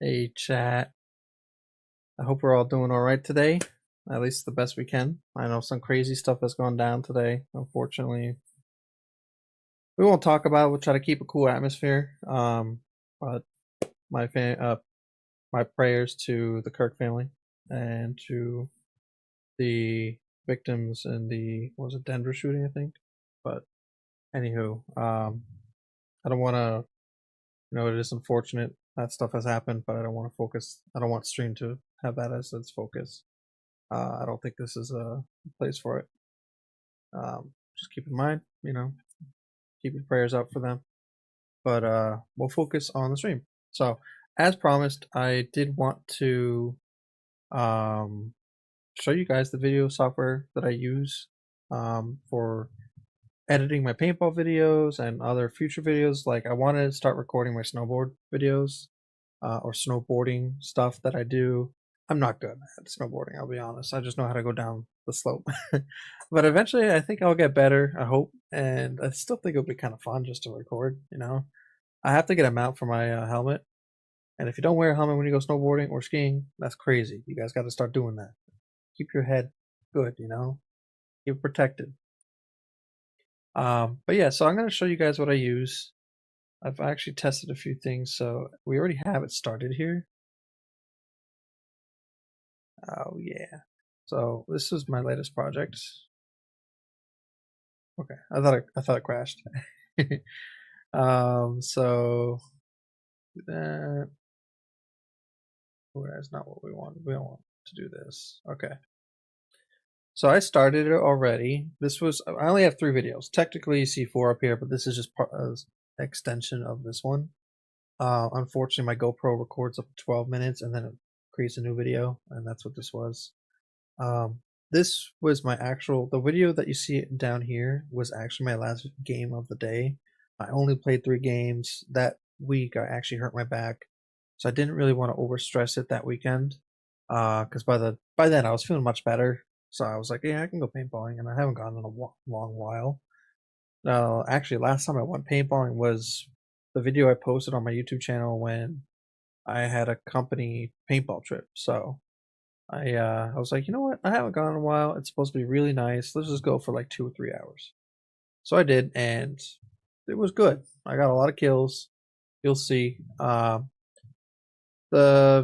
Hey, chat. I hope we're all doing all right today. At least the best we can. I know some crazy stuff has gone down today. Unfortunately, we won't talk about it. We'll try to keep a cool atmosphere. But my my prayers to the Kirk family and to the victims in the what was it Denver shooting, I think. But anywho, I don't want to. It is unfortunate that stuff has happened, but I don't want to focus. I don't want stream to have that as its focus. I don't think this is a place for it. Just keep in mind, keep your prayers up for them. But we'll focus on the stream. So, as promised, I did want to um, show you guys the video software that I use for editing my paintball videos and other future videos. Like, I want to start recording my snowboard videos or snowboarding stuff that I do. I'm not good at snowboarding, I'll be honest. I just know how to go down the slope. But eventually, I think I'll get better, I hope. And I still think it'll be kind of fun just to record. I have to get a mount for my helmet. And if you don't wear a helmet when you go snowboarding or skiing, that's crazy. You guys got to start doing that. Keep your head good. Keep it protected. But yeah, so I'm going to show you guys what I use. I've actually tested a few things, so we already have it started here. Oh yeah. So this is my latest project. Okay, I thought it crashed. So that that's not what we want. We don't want to do this. Okay. So I started it already. I only have 3 videos. Technically you see 4 up here, but this is just part of extension of this one. Unfortunately my GoPro records up to 12 minutes and then it creates a new video, and that's what this was. This was the video that you see down here was actually my last game of the day. I only played 3 games. That week I actually hurt my back, so I didn't really want to overstress it that weekend. Because by then I was feeling much better, so I was like, yeah, I can go paintballing, and I haven't gone in a long while. Actually, last time I went paintballing was the video I posted on my YouTube channel when I had a company paintball trip. So I was like, you know what? I haven't gone in a while. It's supposed to be really nice. Let's just go for like 2 or 3 hours. So I did, and it was good. I got a lot of kills. You'll see. The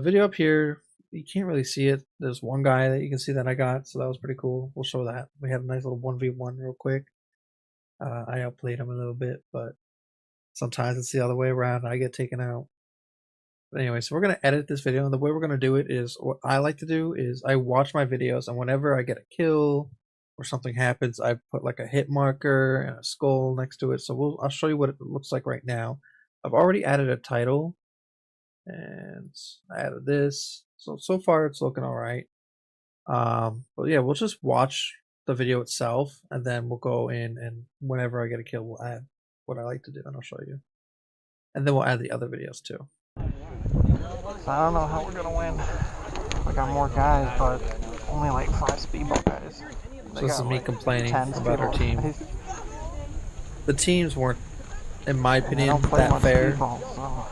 video up here, you can't really see it. There's one guy that you can see that I got, so that was pretty cool. We'll show that. We had a nice little 1v1 real quick. I outplayed him a little bit, but sometimes it's the other way around. I get taken out. But anyway, so we're going to edit this video, and the way we're going to do it is, what I like to do is I watch my videos, and whenever I get a kill or something happens, I put like a hit marker and a skull next to it. So I'll show you what it looks like right now. I've already added a title, and I added this. So far it's looking all right. But yeah, we'll just watch the video itself, and then we'll go in, and whenever I get a kill, we'll add what I like to do, and I'll show you. And then we'll add the other videos too. So I don't know how we're gonna win. We got more guys, but only like 5 speedball guys. So this is me complaining about our team. Guys. The teams weren't, in my opinion, that fair. Speedball, so.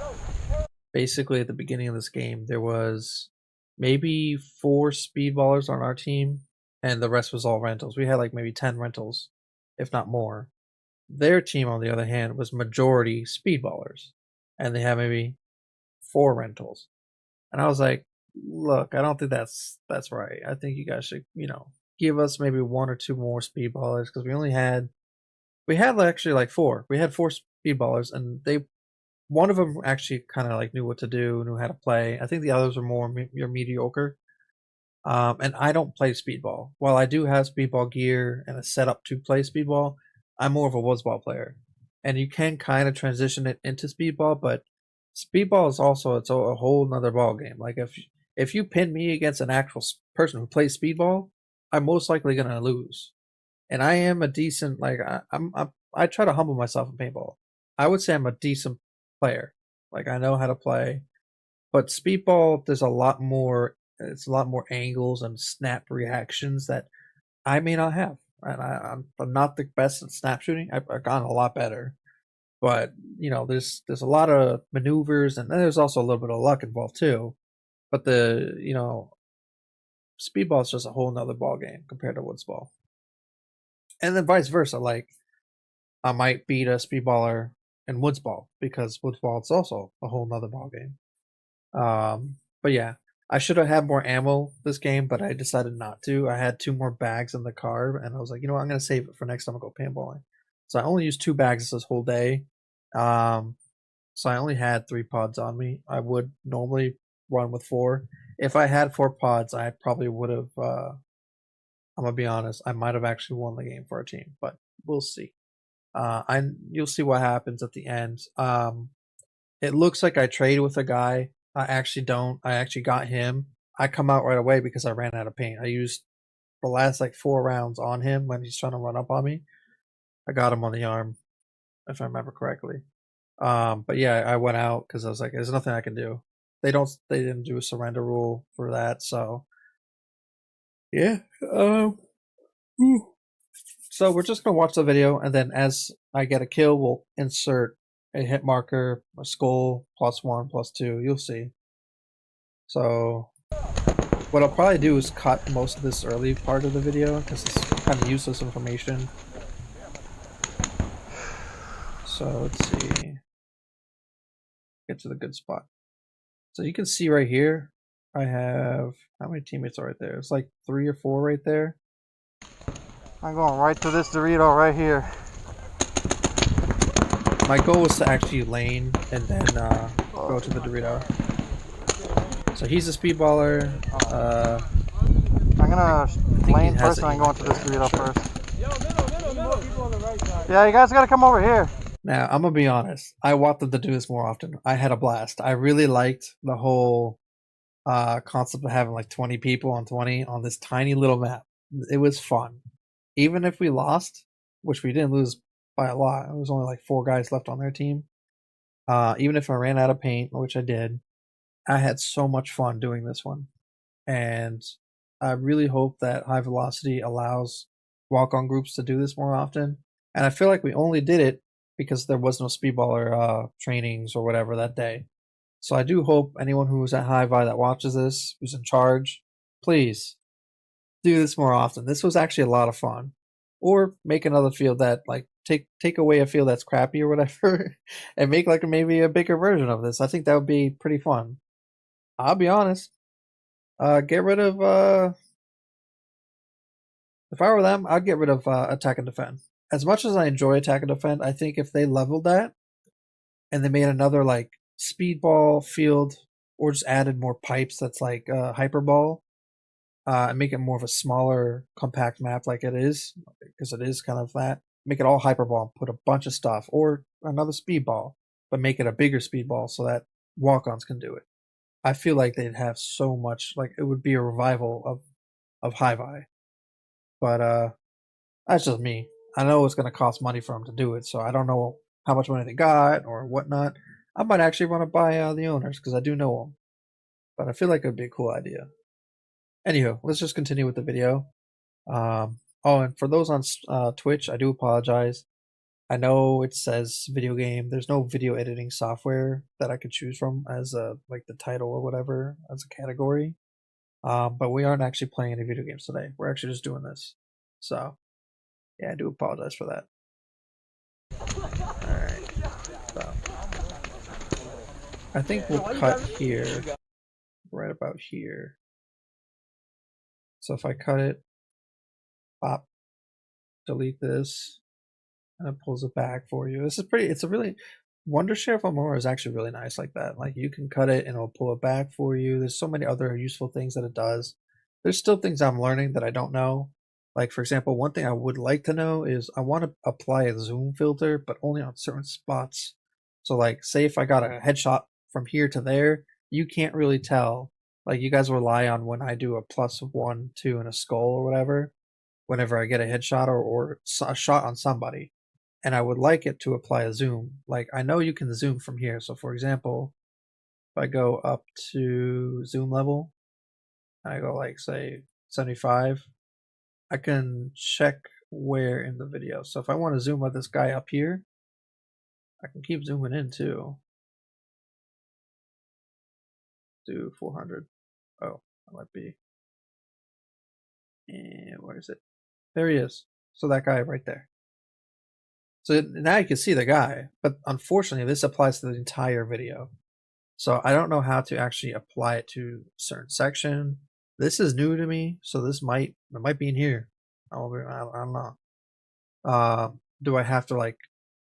Basically, at the beginning of this game, there was maybe 4 speedballers on our team, and the rest was all rentals. We had like maybe 10 rentals, if not more. Their team, on the other hand, was majority speedballers, and they had maybe 4 rentals. And I was like, look, I don't think that's right. I think you guys should, give us maybe 1 or 2 more speedballers, because we had actually like 4. We had 4 speedballers, and one of them actually kind of like knew what to do, knew how to play. I think the others were more mediocre. And I don't play speedball. While I do have speedball gear and a setup to play speedball, I'm more of a woodsball player. And you can kind of transition it into speedball, but speedball is also a whole nother ball game. Like if you pin me against an actual person who plays speedball, I'm most likely gonna lose. And I am a decent I try to humble myself in paintball. I would say I'm a decent player. Like I know how to play, but speedball there's a lot more. It's a lot more angles and snap reactions that I may not have. And I'm not the best at snap shooting. I've gotten a lot better, But you know, there's a lot of maneuvers, and then there's also a little bit of luck involved too. But the speedball is just a whole nother ball game compared to woods ball, and then vice versa. Like I might beat a speedballer in woods ball because woods ball is also a whole nother ball game. But yeah, I should have had more ammo this game, but I decided not to. I had 2 more bags in the car, and I was like, you know what, I'm gonna save it for next time I go paintballing. So I only used 2 bags this whole day. Um, so I only had 3 pods on me. I would normally run with 4. If I had 4 pods, I probably would have. I'm gonna be honest, I might have actually won the game for our team, but we'll see. You'll see what happens at the end. It looks like I traded with a guy. I actually don't. I actually got him. I come out right away because I ran out of paint. I used the last like 4 rounds on him when he's trying to run up on me. I got him on the arm, if I remember correctly. But yeah, I went out because I was like, "There's nothing I can do." They didn't do a surrender rule for that, so yeah. So we're just gonna watch the video, and then as I get a kill, we'll insert a hit marker, a skull, +1, +2. You'll see. So what I'll probably do is cut most of this early part of the video because it's kind of useless information. So let's see. Get to the good spot. So you can see right here, I have how many teammates are right there? It's like 3 or 4 right there. I'm going right to this Dorito right here. My goal was to actually lane and then go to the Dorito. So he's a speedballer. I'm gonna lane first and I'm going to this Dorito first. Yeah, you guys gotta come over here. Now, I'm gonna be honest. I want them to do this more often. I had a blast. I really liked the whole concept of having like 20 people on 20 on this tiny little map. It was fun. Even if we lost, which we didn't lose by a lot, it was only like 4 guys left on their team. Even if I ran out of paint, which I did, I had so much fun doing this one. And I really hope that High Velocity allows walk-on groups to do this more often. And I feel like we only did it because there was no speedballer trainings or whatever that day. So I do hope anyone who's at High Vi that watches this, who's in charge, please do this more often. This was actually a lot of fun. Or make another field that like take away a field that's crappy or whatever, and make like maybe a bigger version of this. I think that would be pretty fun. I'll be honest. Get rid of if I were them, I'd get rid of attack and defend. As much as I enjoy attack and defend, I think if they leveled that and they made another like speedball field or just added more pipes that's like hyperball, and make it more of a smaller compact map like it is, because it is kind of that. Make it all hyperball and put a bunch of stuff, or another speedball, but make it a bigger speedball so that walk-ons can do it. I feel like they'd have so much, like it would be a revival of High Vi. But that's just me. I know it's going to cost money for them to do it, so I don't know how much money they got or whatnot. I might actually want to buy the owners because I do know them, but I feel like it would be a cool idea. Anywho, let's just continue with the video. Oh, and for those on Twitch, I do apologize. I know it says video game. There's no video editing software that I could choose from as like the title or whatever as a category. But we aren't actually playing any video games today. We're actually just doing this. So, yeah, I do apologize for that. Alright. So, I think we'll cut here. Right about here. So if I cut it, pop, delete this, and it pulls it back for you. This is pretty, it's a really, wondershare for more is actually really nice like that. Like you can cut it and it'll pull it back for you. There's so many other useful things that it does. There's still things I'm learning that I don't know. Like for example, one thing I would like to know is I want to apply a zoom filter, but only on certain spots. So like say if I got a headshot from here to there, you can't really tell. Like you guys rely on when I do a +1, 2, and a skull or whatever, whenever I get a headshot or a shot on somebody. And I would like it to apply a zoom. Like I know you can zoom from here. So for example, if I go up to zoom level, and I go like say 75, I can check where in the video. So if I want to zoom out this guy up here, I can keep zooming in too. Do 400. Oh, that might be. And where is it? There he is. So that guy right there. So now you can see the guy, but unfortunately this applies to the entire video. So I don't know how to actually apply it to a certain section. This is new to me, so it might be in here. I don't know. Do I have to like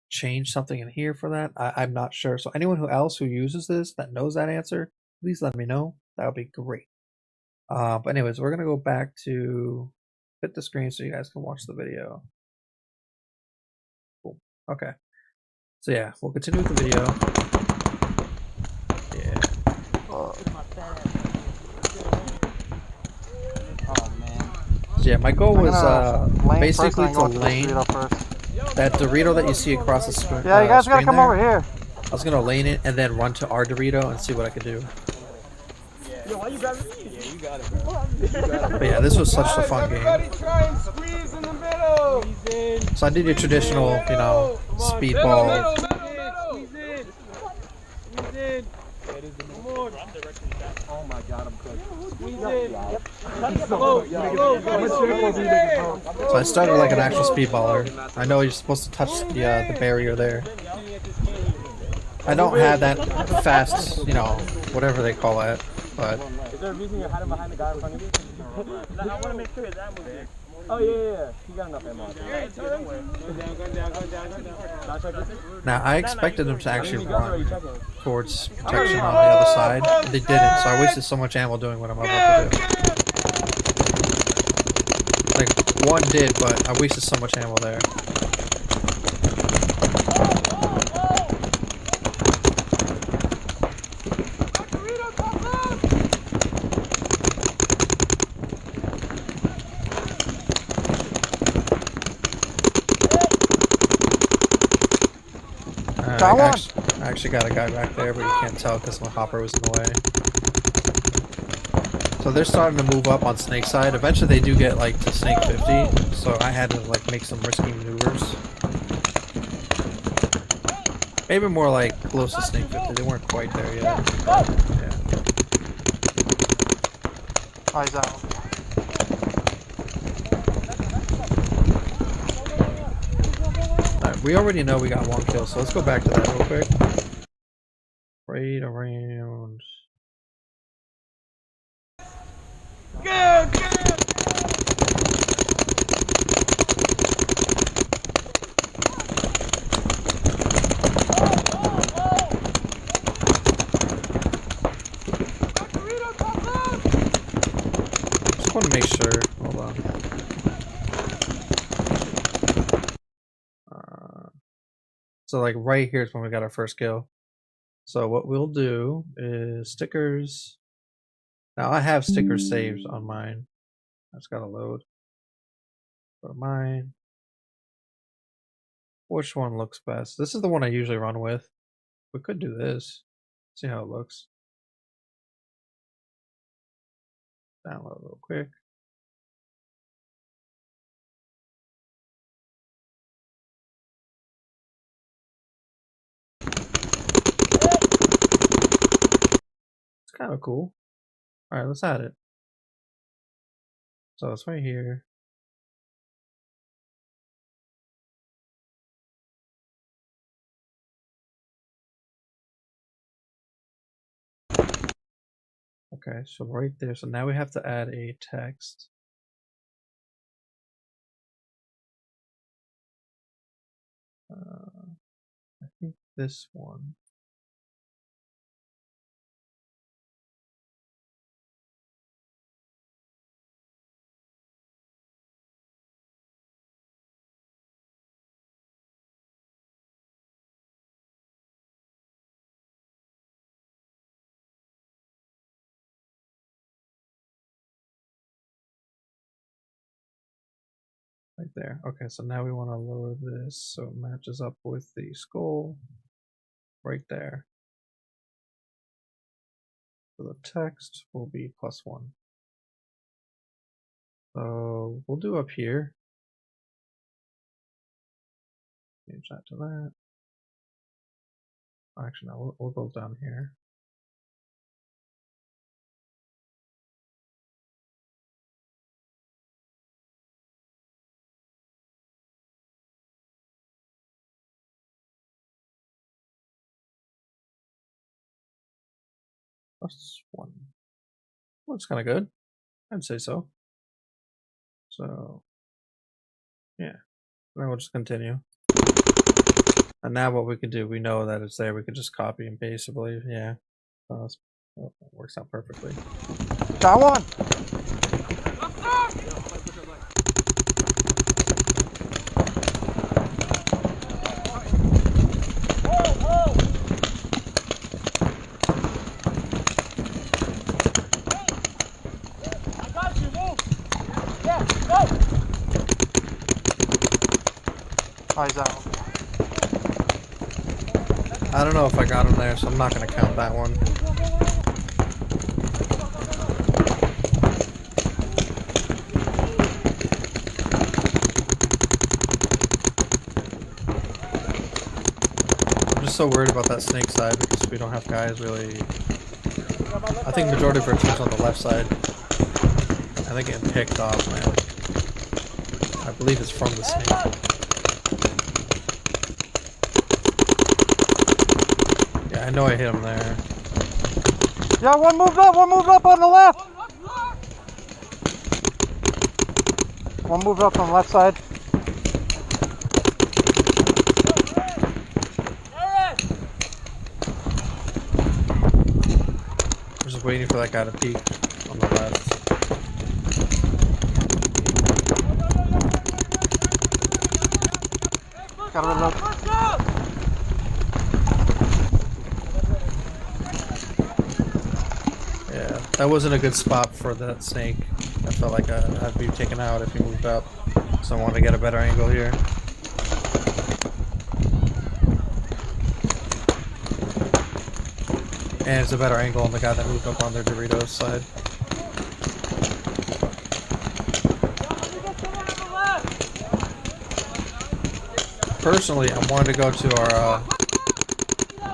change something in here for that? I'm not sure. So anyone else who uses this that knows that answer, please let me know. That would be great. But anyways, we're gonna go back to hit the screen so you guys can watch the video. Cool. Okay. So yeah, we'll continue with the video. Yeah. Oh man. So yeah, my goal was basically to lane that Dorito that you see across the screen. Yeah, you guys gotta come over here. I was gonna lane it and then run to our Dorito and see what I could do. Yo, why you grabbing me? Yeah, you got it, bro. But yeah, this was such a fun game. Try and squeeze in the middle. So I did your traditional, you know, speedball. Squeeze in. Squeeze in. Oh my God, I'm cooked. Squeeze in. So I started like an actual speedballer. I know you're supposed to touch the barrier there. I don't have that fast, you know, whatever they call it, but. Is there a reason you're hiding behind the guy in front of you? I want to make sure his ammo's there. Oh yeah. He got enough ammo. Now I expected them to actually run towards protection on the other side, but they didn't, so I wasted so much ammo doing what I'm about to do. Like, one did, but I wasted so much ammo there. I actually got a guy back there, but you can't tell because my hopper was in the way. So they're starting to move up on Snake side. Eventually they do get like to Snake 50, so I had to like make some risky maneuvers. Maybe more like close to Snake 50. They weren't quite there yet. Yeah. Eyes out. Alright, we already know we got one kill, so let's go back to that real quick. Right around. Good. Just want to make sure. Hold on. So like right here is when we got our first kill. So what we'll do is stickers. Now I have stickers saved on mine. I just gotta load. Go to mine. Which one looks best? This is the one I usually run with. We could do this. See how it looks. Download real quick. It's kind of cool. All right, let's add it. So it's right here. Okay, so right there. So now we have to add a text. I think this one. Right there. Okay, so now we want to lower this so it matches up with the skull right there. So the text will be +1. So we'll do up here. Change that to that. Actually, no, we'll go down here. +1. Looks kind of good. I'd say so. So, yeah. Then we'll just continue. And now what we can do, we know that it's there. We can just copy and paste, I believe. Yeah. Oh, that works out perfectly. Got one. Oh, he's out. I don't know if I got him there, so I'm not going to count that one. I'm just so worried about that snake side because we don't have guys really. I think majority of our team's on the left side. I think getting picked off, man. I believe it's from the snake. I know I hit him there. Yeah, one moved up on the left. One moved up on the left side. I'm just waiting for that guy to peek on the left. Gotta reload. Yeah, that wasn't a good spot for that snake. I felt like I'd be taken out if he moved up. So I wanted to get a better angle here. And it's a better angle on the guy that moved up on their Doritos side. Personally, I wanted to go to our...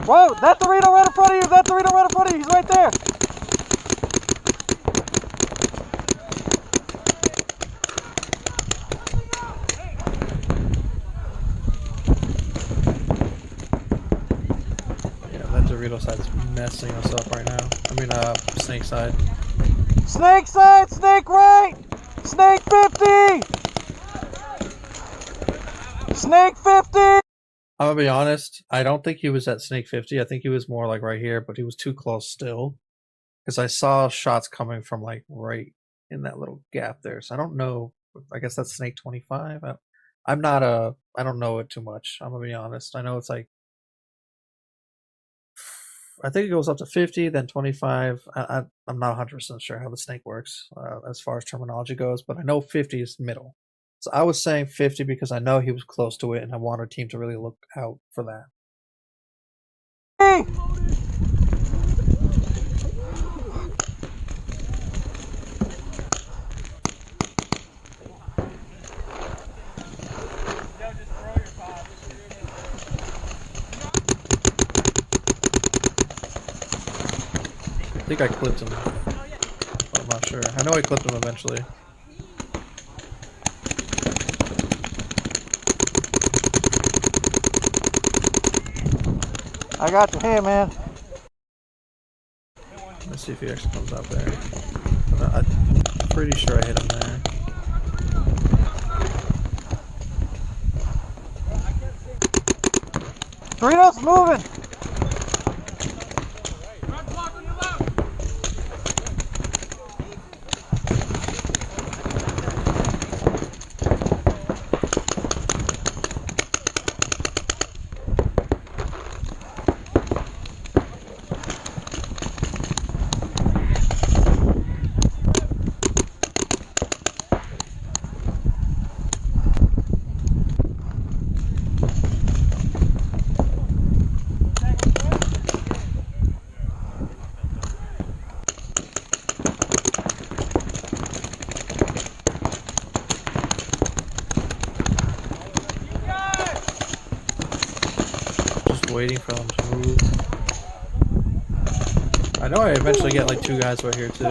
Whoa, that Dorito right in front of you! That Dorito right in front of you! He's right there! Yeah, that Dorito side's messing us up right now. I mean, snake side. Snake side! Snake right! Snake 50! Snake 50! I'm gonna be honest, I don't think he was at snake 50. I think he was more like right here, but he was too close still. Because I saw shots coming from like right in that little gap there. So I don't know. I guess that's snake 25. I don't know it too much. I'm gonna be honest. I know it's like, I think it goes up to 50, then 25. I'm not 100% sure how the snake works as far as terminology goes, but I know 50 is middle. So I was saying 50 because I know he was close to it, and I want our team to really look out for that. Hey! I think I clipped him. I'm not sure. I know I clipped him eventually. I got your hand, man. Let's see if he actually comes out there. I'm pretty sure I hit him there. Doritos moving! Just waiting for them to move. know I eventually get like 2 guys right here too.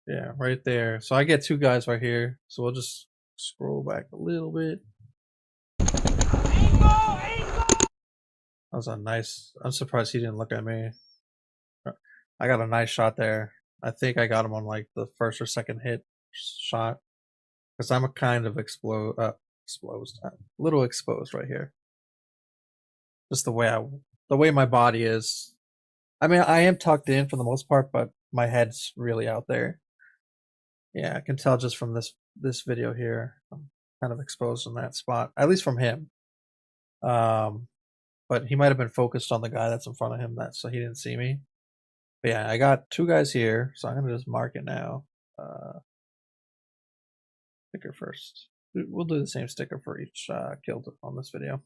Yeah, right there. So I get 2 guys right here. So we'll just scroll back a little bit. That was a nice. I'm surprised he didn't look at me. I got a nice shot there. I think I got him on like the first or second hit shot because I'm a kind of exposed, a little exposed right here. Just the way my body is. I mean, I am tucked in for the most part, but my head's really out there. Yeah, I can tell just from this video here. I'm kind of exposed in that spot, at least from him. But he might have been focused on the guy that's in front of him, so he didn't see me. But yeah, I got 2 guys here, so I'm gonna just mark it now. Sticker first. We'll do the same sticker for each killed on this video.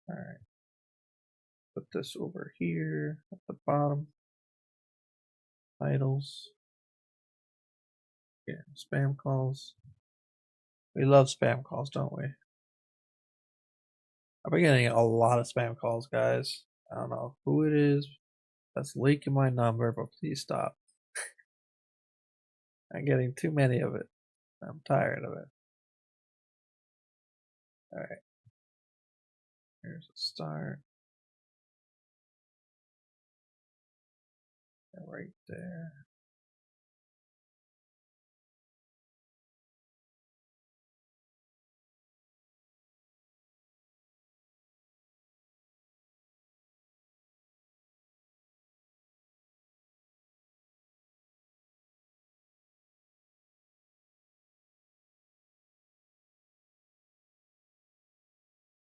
All right. Put this over here at the bottom. Titles. Yeah, spam calls. We love spam calls, don't we? I've been getting a lot of spam calls, guys. I don't know who it is that's leaking my number, but please stop. I'm getting too many of it. I'm tired of it. All right. Here's a start. Right there.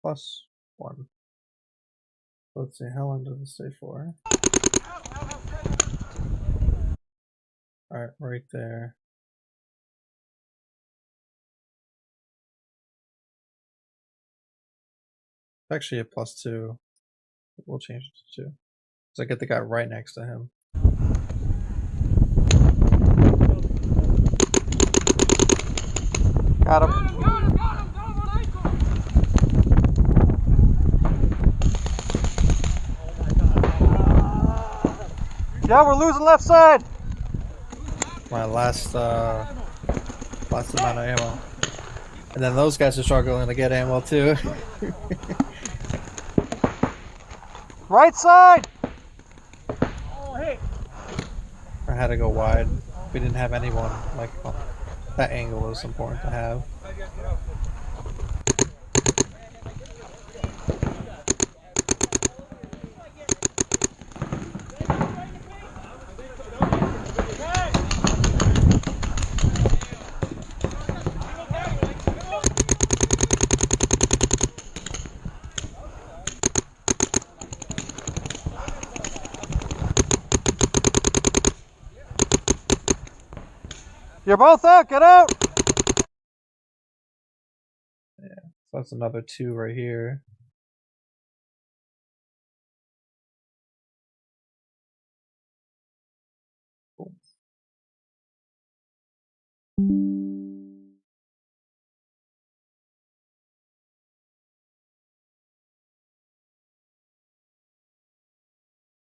+1. Let's see, how long does it stay for? Alright, right there. It's actually a +2. We'll change it to 2. Because I get the guy right next to him. Got him. Yeah, we're losing left side. My last amount of ammo. And then those guys are struggling to get ammo too. Right side. I had to go wide. We didn't have anyone. Like, that angle was important to have. You're both out. Get out. Yeah, so that's another 2 right here. Cool.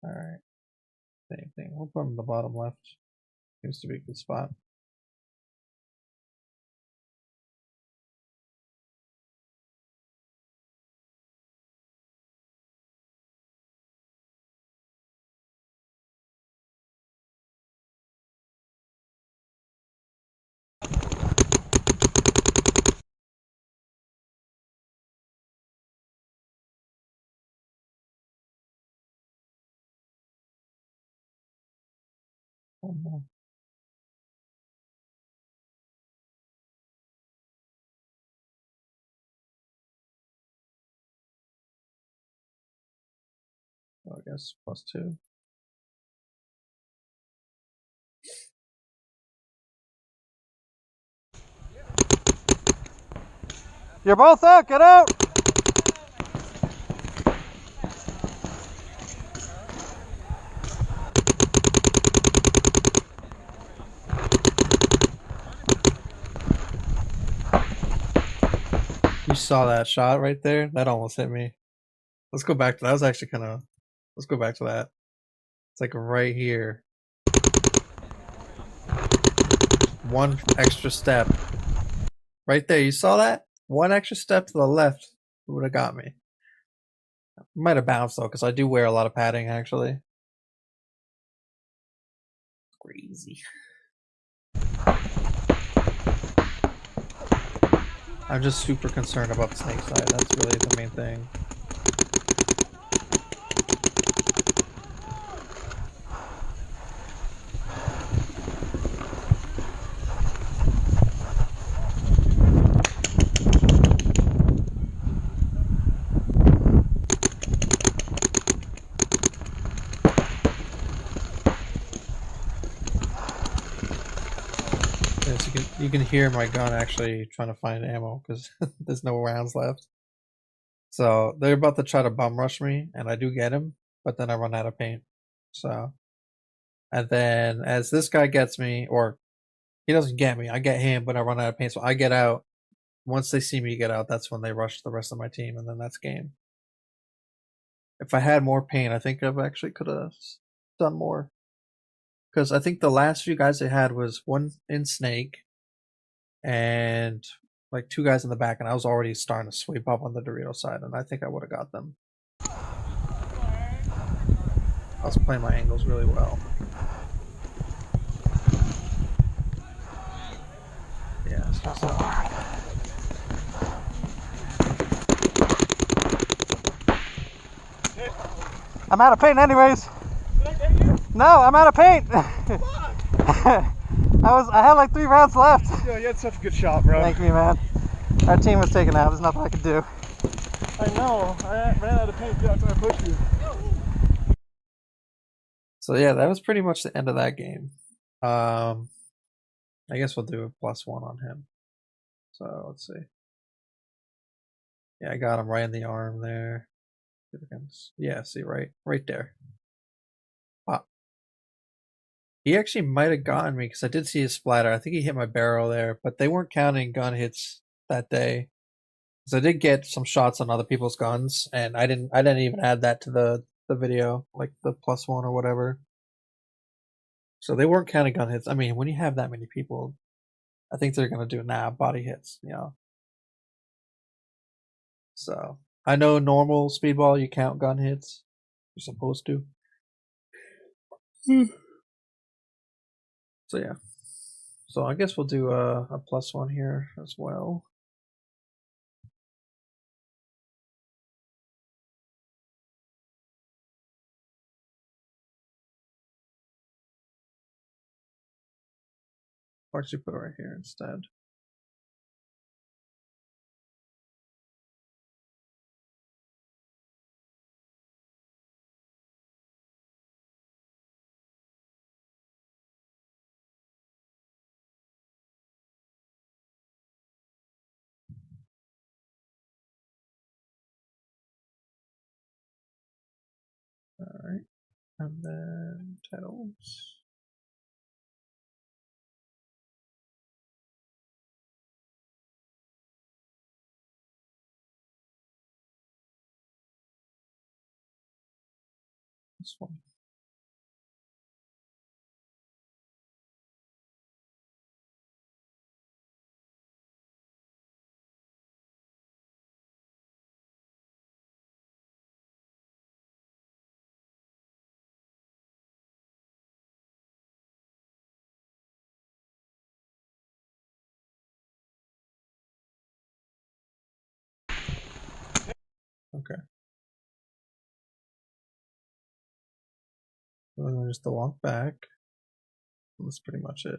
Alright. Same thing. We'll put him in the bottom left. Seems to be a good spot. One more. guess, +2. You're both out, get out! You saw that shot right there? That almost hit me. Let's go back to that. Was actually kind of. Let's go back to that. It's like right here. One extra step. Right there. You saw that? One extra step to the left would have got me. Might have bounced though, because I do wear a lot of padding actually. Crazy. I'm just super concerned about the snake side. That's really the main thing. Yes, you can hear my gun actually trying to find ammo because there's no rounds left. So they're about to try to bum rush me, and I do get him, but then I run out of paint. So, and then as this guy gets me, or he doesn't get me, I get him, but I run out of paint. So I get out. Once they see me get out, that's when they rush the rest of my team, and then that's game. If I had more paint, I think I've actually could have done more. Because I think the last few guys they had was one in snake, and like 2 guys in the back, and I was already starting to sweep up on the Dorito side, and I think I would have got them. I was playing my angles really well. Yeah, it's just I'm out of paint anyways. Did I get you? No, I'm out of paint. I had like 3 rounds left. Yeah, you had such a good shot, bro. Thank you, man. Our team was taken out. There's nothing I could do. I know. I ran out of paint after I pushed you. So yeah, that was pretty much the end of that game. I guess we'll do a +1 on him. So let's see. Yeah, I got him right in the arm there. Yeah, see right there. Pop. He actually might have gotten me because I did see his splatter. I think he hit my barrel there, but they weren't counting gun hits that day. So I did get some shots on other people's guns, and I didn't even add that to the video, like the +1 or whatever. So they weren't counting gun hits. I mean, when you have that many people, I think they're gonna do body hits, you know. So I know normal speedball you count gun hits. You're supposed to. So yeah. So I guess we'll do a +1 here as well. Why don't you put it right here instead? Alright. And then titles. This one. Okay. And then just the walk back. That's pretty much it.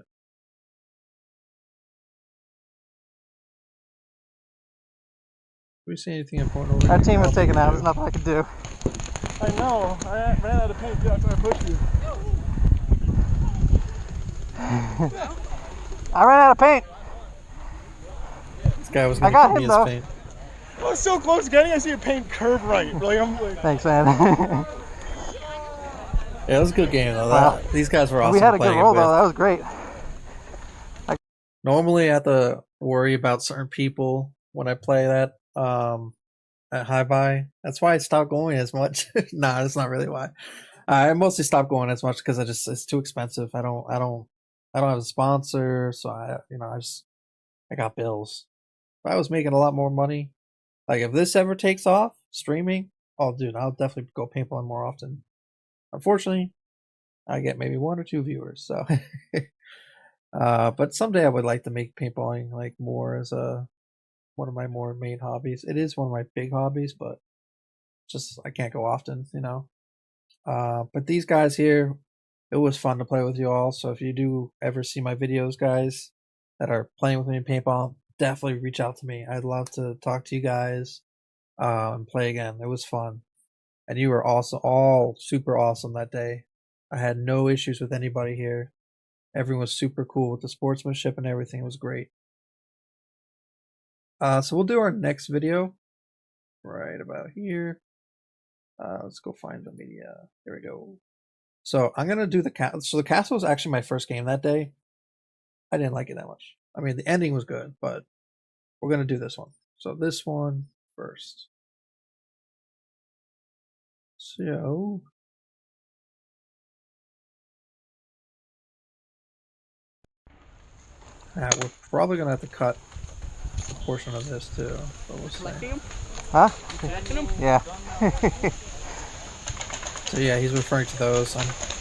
Do we see anything important over Our here? team I was don't think taken we out. do. There's nothing I could do. I know. I ran out of paint too. That's why I pushed you. I ran out of paint. This guy was I gonna got give me him, his though. paint. I was so close to getting. I see your paint curve right. Like I'm like. Thanks, man. Yeah, it was a good game though. Wow. These guys were awesome. We had a good playing roll with. though. That was great. Normally, I have to worry about certain people when I play that at high buy. That's why I stopped going as much. Nah, that's not really why. I mostly stopped going as much because it's too expensive. I don't have a sponsor, so I got bills. If I was making a lot more money, like if this ever takes off streaming, oh dude, I'll definitely go paintballing more often. Unfortunately, I get maybe 1 or 2 viewers, so but someday I would like to make paintballing like more as one of my more main hobbies. It is one of my big hobbies, but just I can't go often, you know. But these guys here, it was fun to play with you all. So if you do ever see my videos, guys, that are playing with me in paintball, definitely reach out to me. I'd love to talk to you guys and play again. It was fun. And you were also all super awesome that day. I had no issues with anybody here. Everyone was super cool with the sportsmanship and everything. It was great. So we'll do our next video right about here. Let's go find the media. There we go. So I'm gonna do the castle. So the castle was actually my first game that day. I didn't like it that much. I mean, the ending was good, but we're gonna do this one. So this one first. So we're probably gonna have to cut a portion of this too. But we'll see. Huh? Yeah. So yeah, he's referring to those.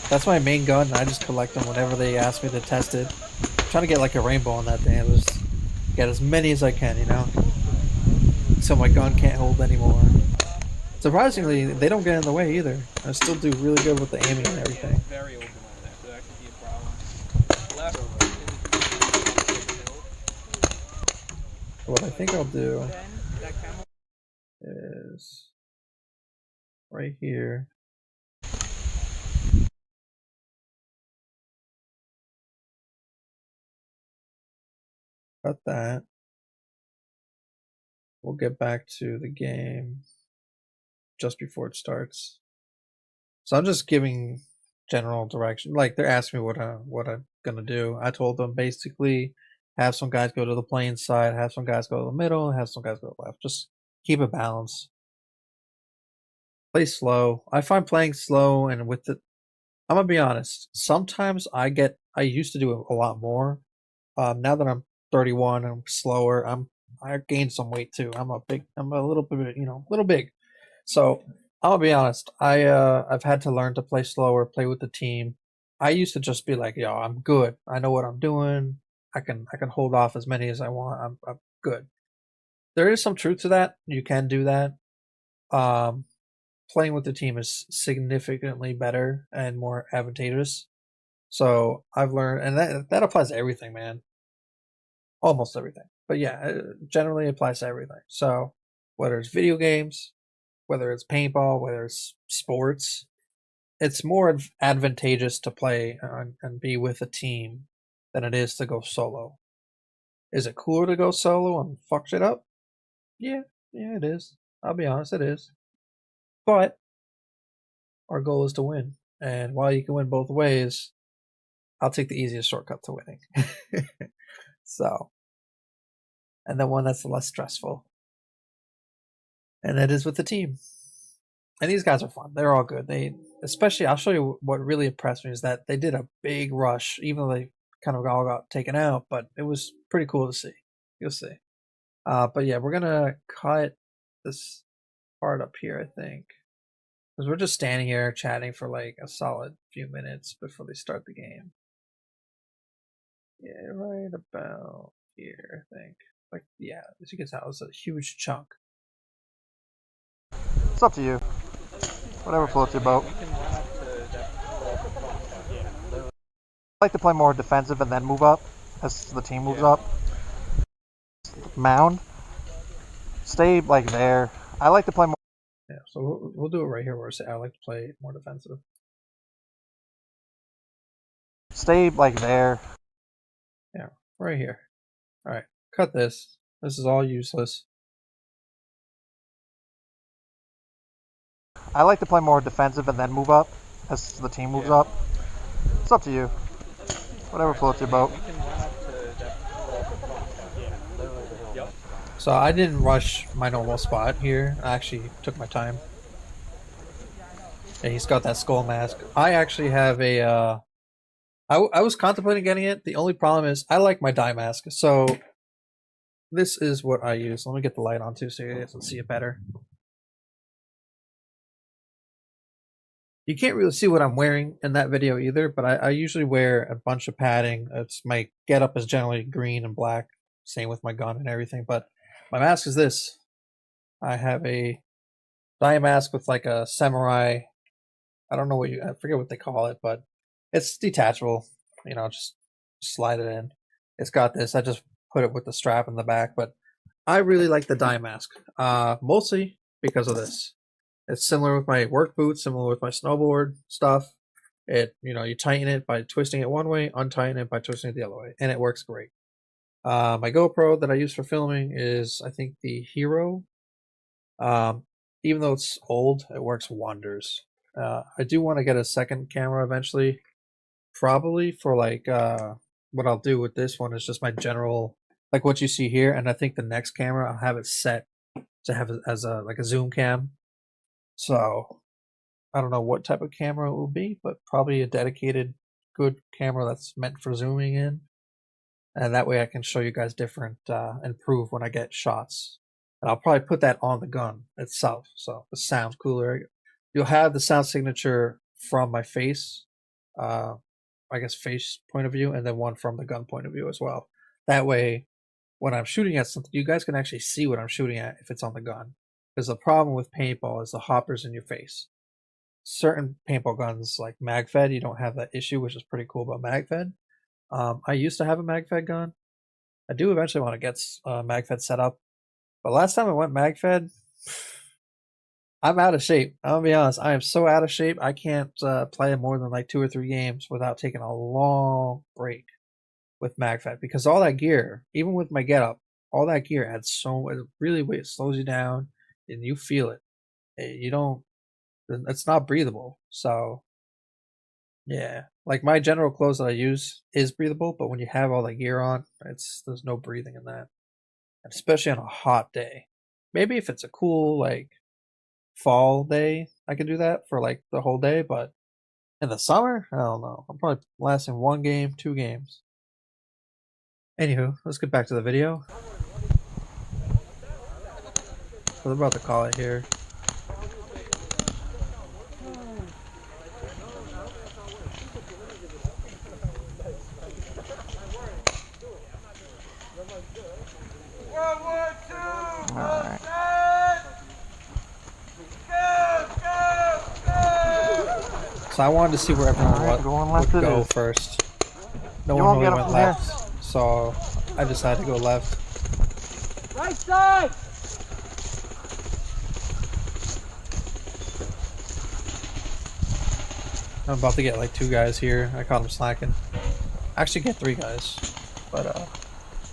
That's my main gun. I just collect them whenever they ask me to test it. I'm trying to get like a rainbow on that thing. Just get as many as I can, you know? So my gun can't hold anymore. Surprisingly, they don't get in the way either. I still do really good with the aiming and everything. Very open on that, so that could be a problem. What I think I'll do is right here. Cut that. We'll get back to the game just before it starts. So I'm just giving general direction. Like they're asking me what I'm gonna do. I told them basically have some guys go to the plane side, have some guys go to the middle, have some guys go to the left. Just keep it balanced. Play slow. I find playing slow and with the I'm gonna be honest. Sometimes I used to do it a lot more. Now that I'm 31 and I'm slower, I gained some weight too. I'm a little bit, little big. So I'll be honest. I've had to learn to play slower, play with the team. I used to just be like, yo, I'm good. I know what I'm doing. I can hold off as many as I want. I'm good. There is some truth to that. You can do that. Playing with the team is significantly better and more advantageous. So I've learned, and that applies to everything, man. Almost everything. But yeah, it generally applies to everything. So whether it's video games, whether it's paintball, whether it's sports, it's more advantageous to play and be with a team than it is to go solo. Is it cooler to go solo and fuck shit up? Yeah, it is. I'll be honest, it is. But our goal is to win. And while you can win both ways, I'll take the easiest shortcut to winning. So, and the one that's less stressful. And that is with the team. And these guys are fun. They're all good. Especially, I'll show you what really impressed me is that they did a big rush, even though they kind of all got taken out, but it was pretty cool to see. You'll see. But yeah, we're going to cut this part up here, I think. Because we're just standing here chatting for like a solid few minutes before they start the game. Yeah, right about here, I think. Like, yeah, as you can tell, it's a huge chunk. It's up to you. Whatever floats your boat. I like to play more defensive and then move up as the team moves up. Mound. Stay like there. I like to play more. Yeah, So we'll do it right here where I like to play more defensive. Stay like there. Yeah, right here. All right, cut this. This is all useless. I like to play more defensive and then move up as the team moves up. It's up to you. Whatever floats your boat. So I didn't rush my normal spot here. I actually took my time. Yeah, he's got that skull mask. I actually have a. I was contemplating getting it. The only problem is I like my dye mask. So this is what I use. Let me get the light on too so you guys can see it better. You can't really see what I'm wearing in that video either, but I usually wear a bunch of padding. It's my getup is generally green and black. Same with my gun and everything. But my mask is this. I have a dye mask with like a samurai. I don't know I forget what they call it, but it's detachable. You know, just slide it in. It's got this. I just put it with the strap in the back, but I really like the dye mask. Mostly because of this. It's similar with my work boots, similar with my snowboard stuff. You tighten it by twisting it one way, untighten it by twisting it the other way, and it works great. My GoPro that I use for filming is, I think, the Hero. Even though it's old, it works wonders. I do want to get a second camera eventually, probably for like what I'll do with this one is just my general, like what you see here, and I think the next camera I'll have it set to have it as a zoom cam. So I don't know what type of camera it will be, but probably a dedicated good camera that's meant for zooming in. And that way I can show you guys different and prove when I get shots. And I'll probably put that on the gun itself, so it sounds cooler. You'll have the sound signature from my face, I guess face point of view, and then one from the gun point of view as well. That way, when I'm shooting at something, you guys can actually see what I'm shooting at if it's on the gun. Because the problem with paintball is the hoppers in your face. Certain paintball guns like MagFed, you don't have that issue, which is pretty cool about MagFed. I used to have a MagFed gun. I do eventually want to get MagFed set up. But last time I went MagFed, I'm out of shape. I'm gonna be honest. I am so out of shape. I can't play more than like 2 or 3 games without taking a long break with MagFed because all that gear, even with my getup, all that gear adds it really slows you down and you feel it. You don't. It's not breathable. So yeah, like my general clothes that I use is breathable, but when you have all that gear on, there's no breathing in that, and especially on a hot day. Maybe if it's a cool like fall day, I can do that for like the whole day, but in the summer, I don't know. I'm probably lasting 1 game, 2 games. Anywho, let's get back to the video. So they're about to call it here. Alright. So I wanted to see where everyone would go first. No one really went left, so I decided to go left. Right side! I'm about to get like 2 guys here. I caught them slacking. Actually get 3 guys, but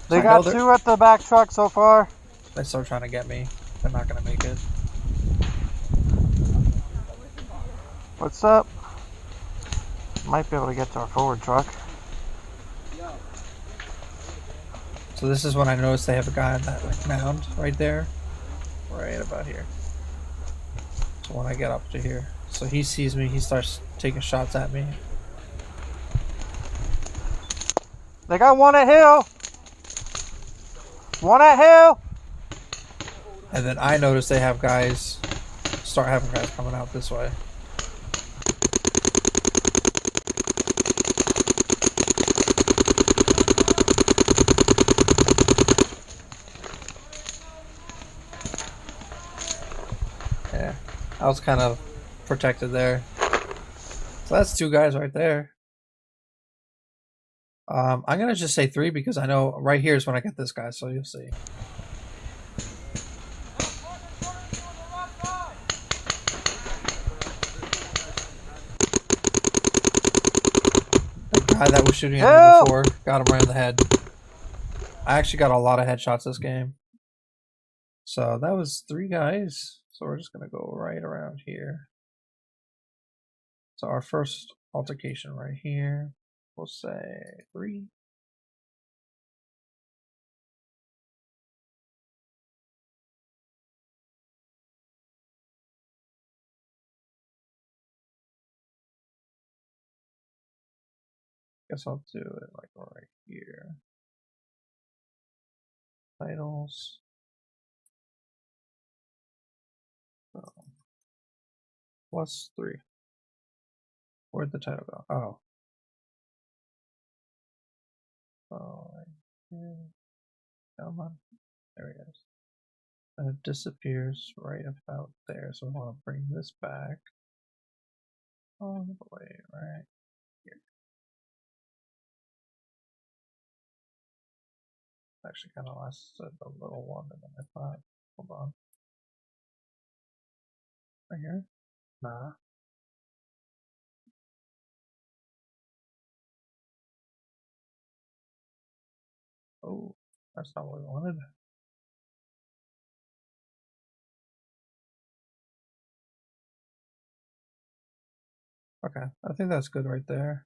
they got 2 at the back truck so far. They start trying to get me. They're not gonna make it. What's up? Might be able to get to our forward truck. So this is when I noticed they have a guy on that like mound right there, right about here. So when I get up to here, so he sees me, he starts taking shots at me. They got 1 at hill. 1 at hill. And then I notice they have guys, start having guys coming out this way. Yeah, I was kind of protected there. So that's 2 guys right there. I'm gonna just say 3 because I know right here is when I get this guy, so you'll see. guy that was shooting at me Help! before. Got him right in the head. I actually got a lot of headshots this game. So that was 3 guys. So we're just gonna go right around here. So our first altercation right here. We'll say 3. Guess I'll do it like right here. Titles. +3. Where'd the title go? Oh. Oh, right here. Come on. There it is. And it disappears right about there. So I want to bring this back all the way right here. Actually kind of lasted a little longer than I thought. Hold on. Right here? Nah. Oh, that's not what we wanted. Okay, I think that's good right there.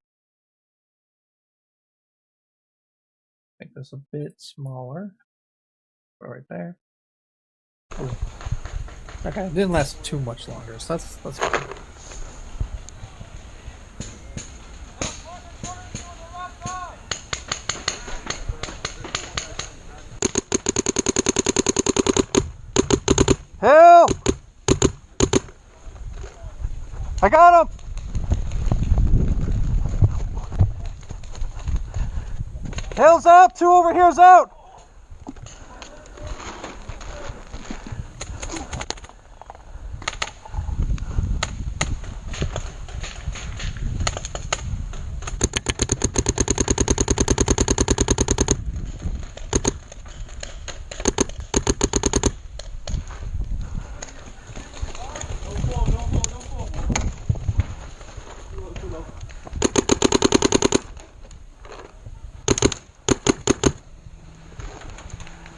Make this a bit smaller. Go right there. Ooh. Okay, it didn't last too much longer, so that's fine. Help! I got him! Hell's up! 2 over here's out!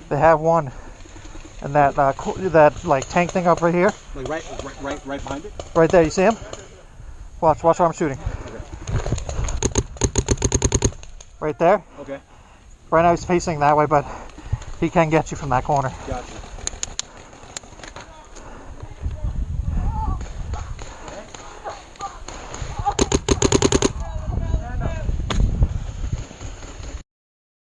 They have one, and that that like tank thing up right here. Like right behind it. Right there, you see him? Watch where I'm shooting. Okay. Right there. Okay. Right now he's facing that way, but he can get you from that corner. Gotcha.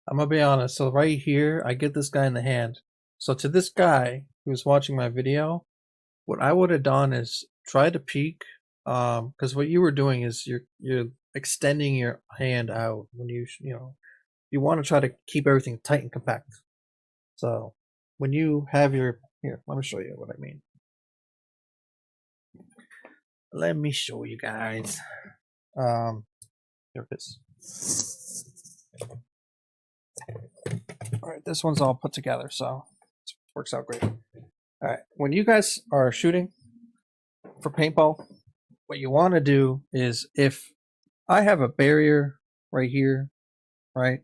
I'm gonna be honest. So right here, I get this guy in the hand. So to this guy who's watching my video, what I would have done is try to peek, because what you were doing is you're extending your hand out when you want to try to keep everything tight and compact. So when you have your here, let me show you what I mean. Let me show you guys. Here it is. All right, this one's all put together, so it works out great. All right, when you guys are shooting for paintball, what you want to do is, if I have a barrier right here, right,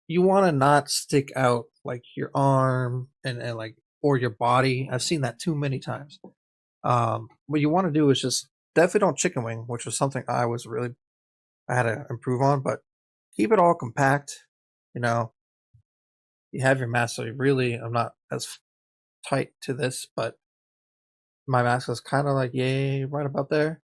you want to not stick out like your arm and like, or your body. I've seen that too many times. What you want to do is just definitely don't chicken wing, which was something I had to improve on, but keep it all compact. You have your mask, so I'm not as tight to this, but my mask is kind of like right about there,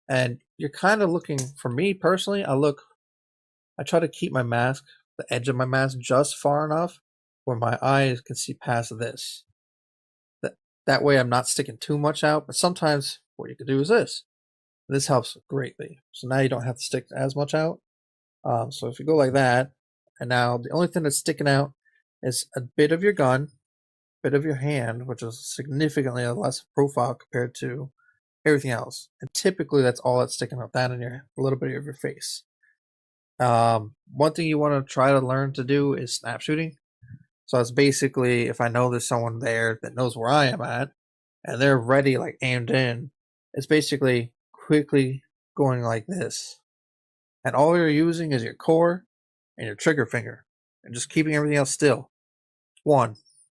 and you're kind of looking, for me personally, I try to keep my mask, the edge of my mask, just far enough where my eyes can see past this. That way I'm not sticking too much out. But sometimes what you can do is this helps greatly, so now you don't have to stick as much out. So if you go like that, and now the only thing that's sticking out is a bit of your gun, bit of your hand, which is significantly less profile compared to everything else. And typically that's all that's sticking out, that and a little bit of your face. One thing you want to try to learn to do is snap shooting. So it's basically, if I know there's someone there that knows where I am at and they're ready, like aimed in, it's basically quickly going like this and all you're using is your core and your trigger finger, and just keeping everything else still.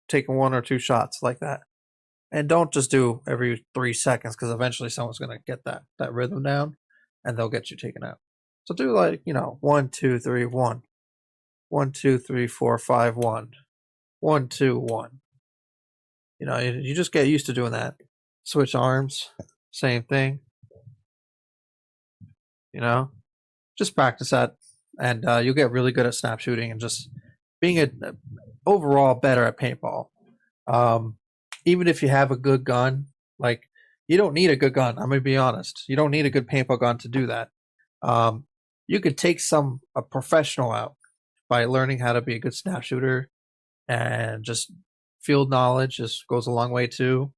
Taking 1 or 2 shots like that. And don't just do every 3 seconds, because eventually someone's going to get that rhythm down and they'll get you taken out. So do like, 1, 2, 3, 1. 1, 2, 3, 4, 5, 1. 1, 2, 1. You just get used to doing that. Switch arms, same thing. Just practice that, and you'll get really good at snap shooting and just being overall better at paintball. Even if you have a good gun, like, you don't need a good gun. I'm gonna be honest. You don't need a good paintball gun to do that. You could take a professional out by learning how to be a good snap shooter, and just field knowledge just goes a long way too.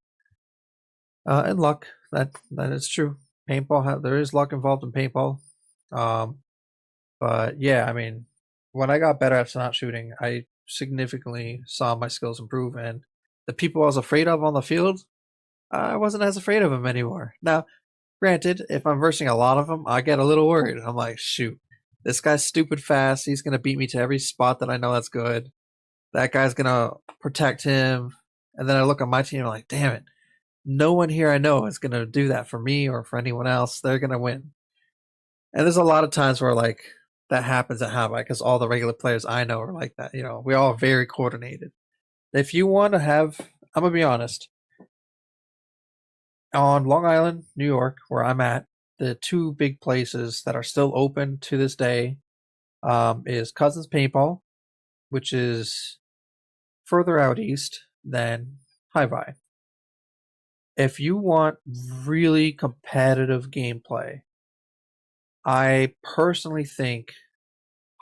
And luck. That is true. Paintball, there is luck involved in paintball. But yeah, I mean, when I got better at snap shooting, I significantly saw my skills improve, and the people I was afraid of on the field, I wasn't as afraid of them anymore. Now, granted, if I'm versing a lot of them, I get a little worried. I'm like, shoot, this guy's stupid fast. He's gonna beat me to every spot that I know that's good. That guy's gonna protect him. And then I look at my team and I'm like, damn it, no one here I know is gonna do that for me or for anyone else. They're gonna win. And there's a lot of times where like that happens at Havoc, because all the regular players I know are like that. We all are very coordinated. If you want to have, I'm gonna be honest, on Long Island, New York, where I'm at, the 2 big places that are still open to this day is Cousins Paintball, which is further out east than High. If you want really competitive gameplay, I personally think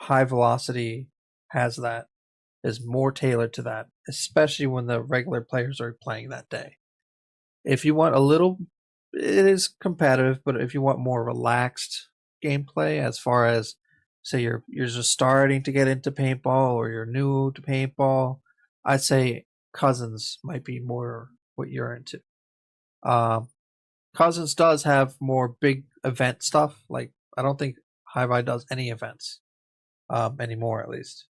High Velocity is more tailored to that, especially when the regular players are playing that day. If you want it is competitive, but if you want more relaxed gameplay, as far as, say, you're just starting to get into paintball or you're new to paintball, I'd say Cousins might be more what you're into. Cousins does have more big event stuff. Like, I don't think High does any events anymore, at least.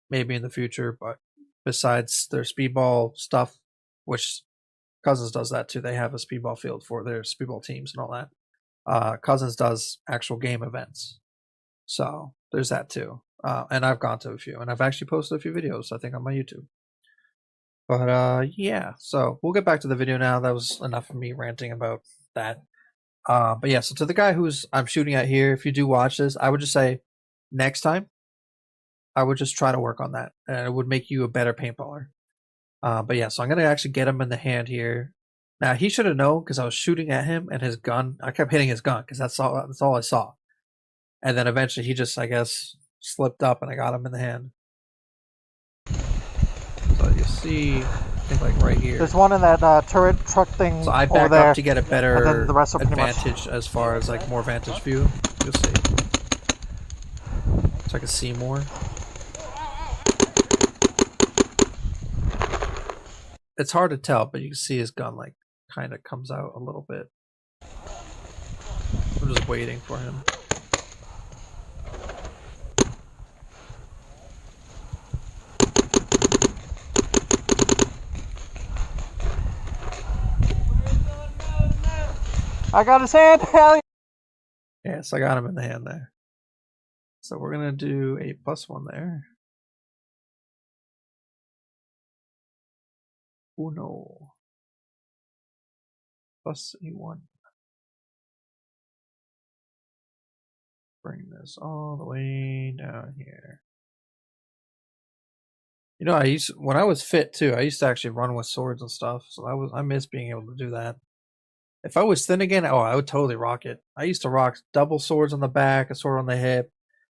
Maybe in the future, but besides their speedball stuff, which Cousins does that too. They have a speedball field for their speedball teams and all that. Cousins does actual game events. So there's that too. And I've gone to a few, and I've actually posted a few videos, I think, on my YouTube. But yeah, so we'll get back to the video now. That was enough of me ranting about that. But yeah, so to the guy I'm shooting at here, if you do watch this, I would just say next time, I would just try to work on that, and it would make you a better paintballer. But yeah, so I'm gonna actually get him in the hand here. Now, he should have known, because I was shooting at him and his gun. I kept hitting his gun because that's all I saw. And then eventually he just, I guess, slipped up and I got him in the hand. So you see, I think like right here. There's one in that turret truck thing. So I over back there, up to get a better and then the rest are advantage as far as like more vantage view. You'll see. So I can see more. It's hard to tell, but you can see his gun like kind of comes out a little bit. I'm just waiting for him. I got his hand. Hell yeah. Yes, I got him in the hand there. So we're gonna do a +1 there. Uno. +A1. Bring this all the way down here. When I was fit too, I used to actually run with swords and stuff. So I miss being able to do that. If I was thin again, I would totally rock it. I used to rock double swords on the back, a sword on the hip,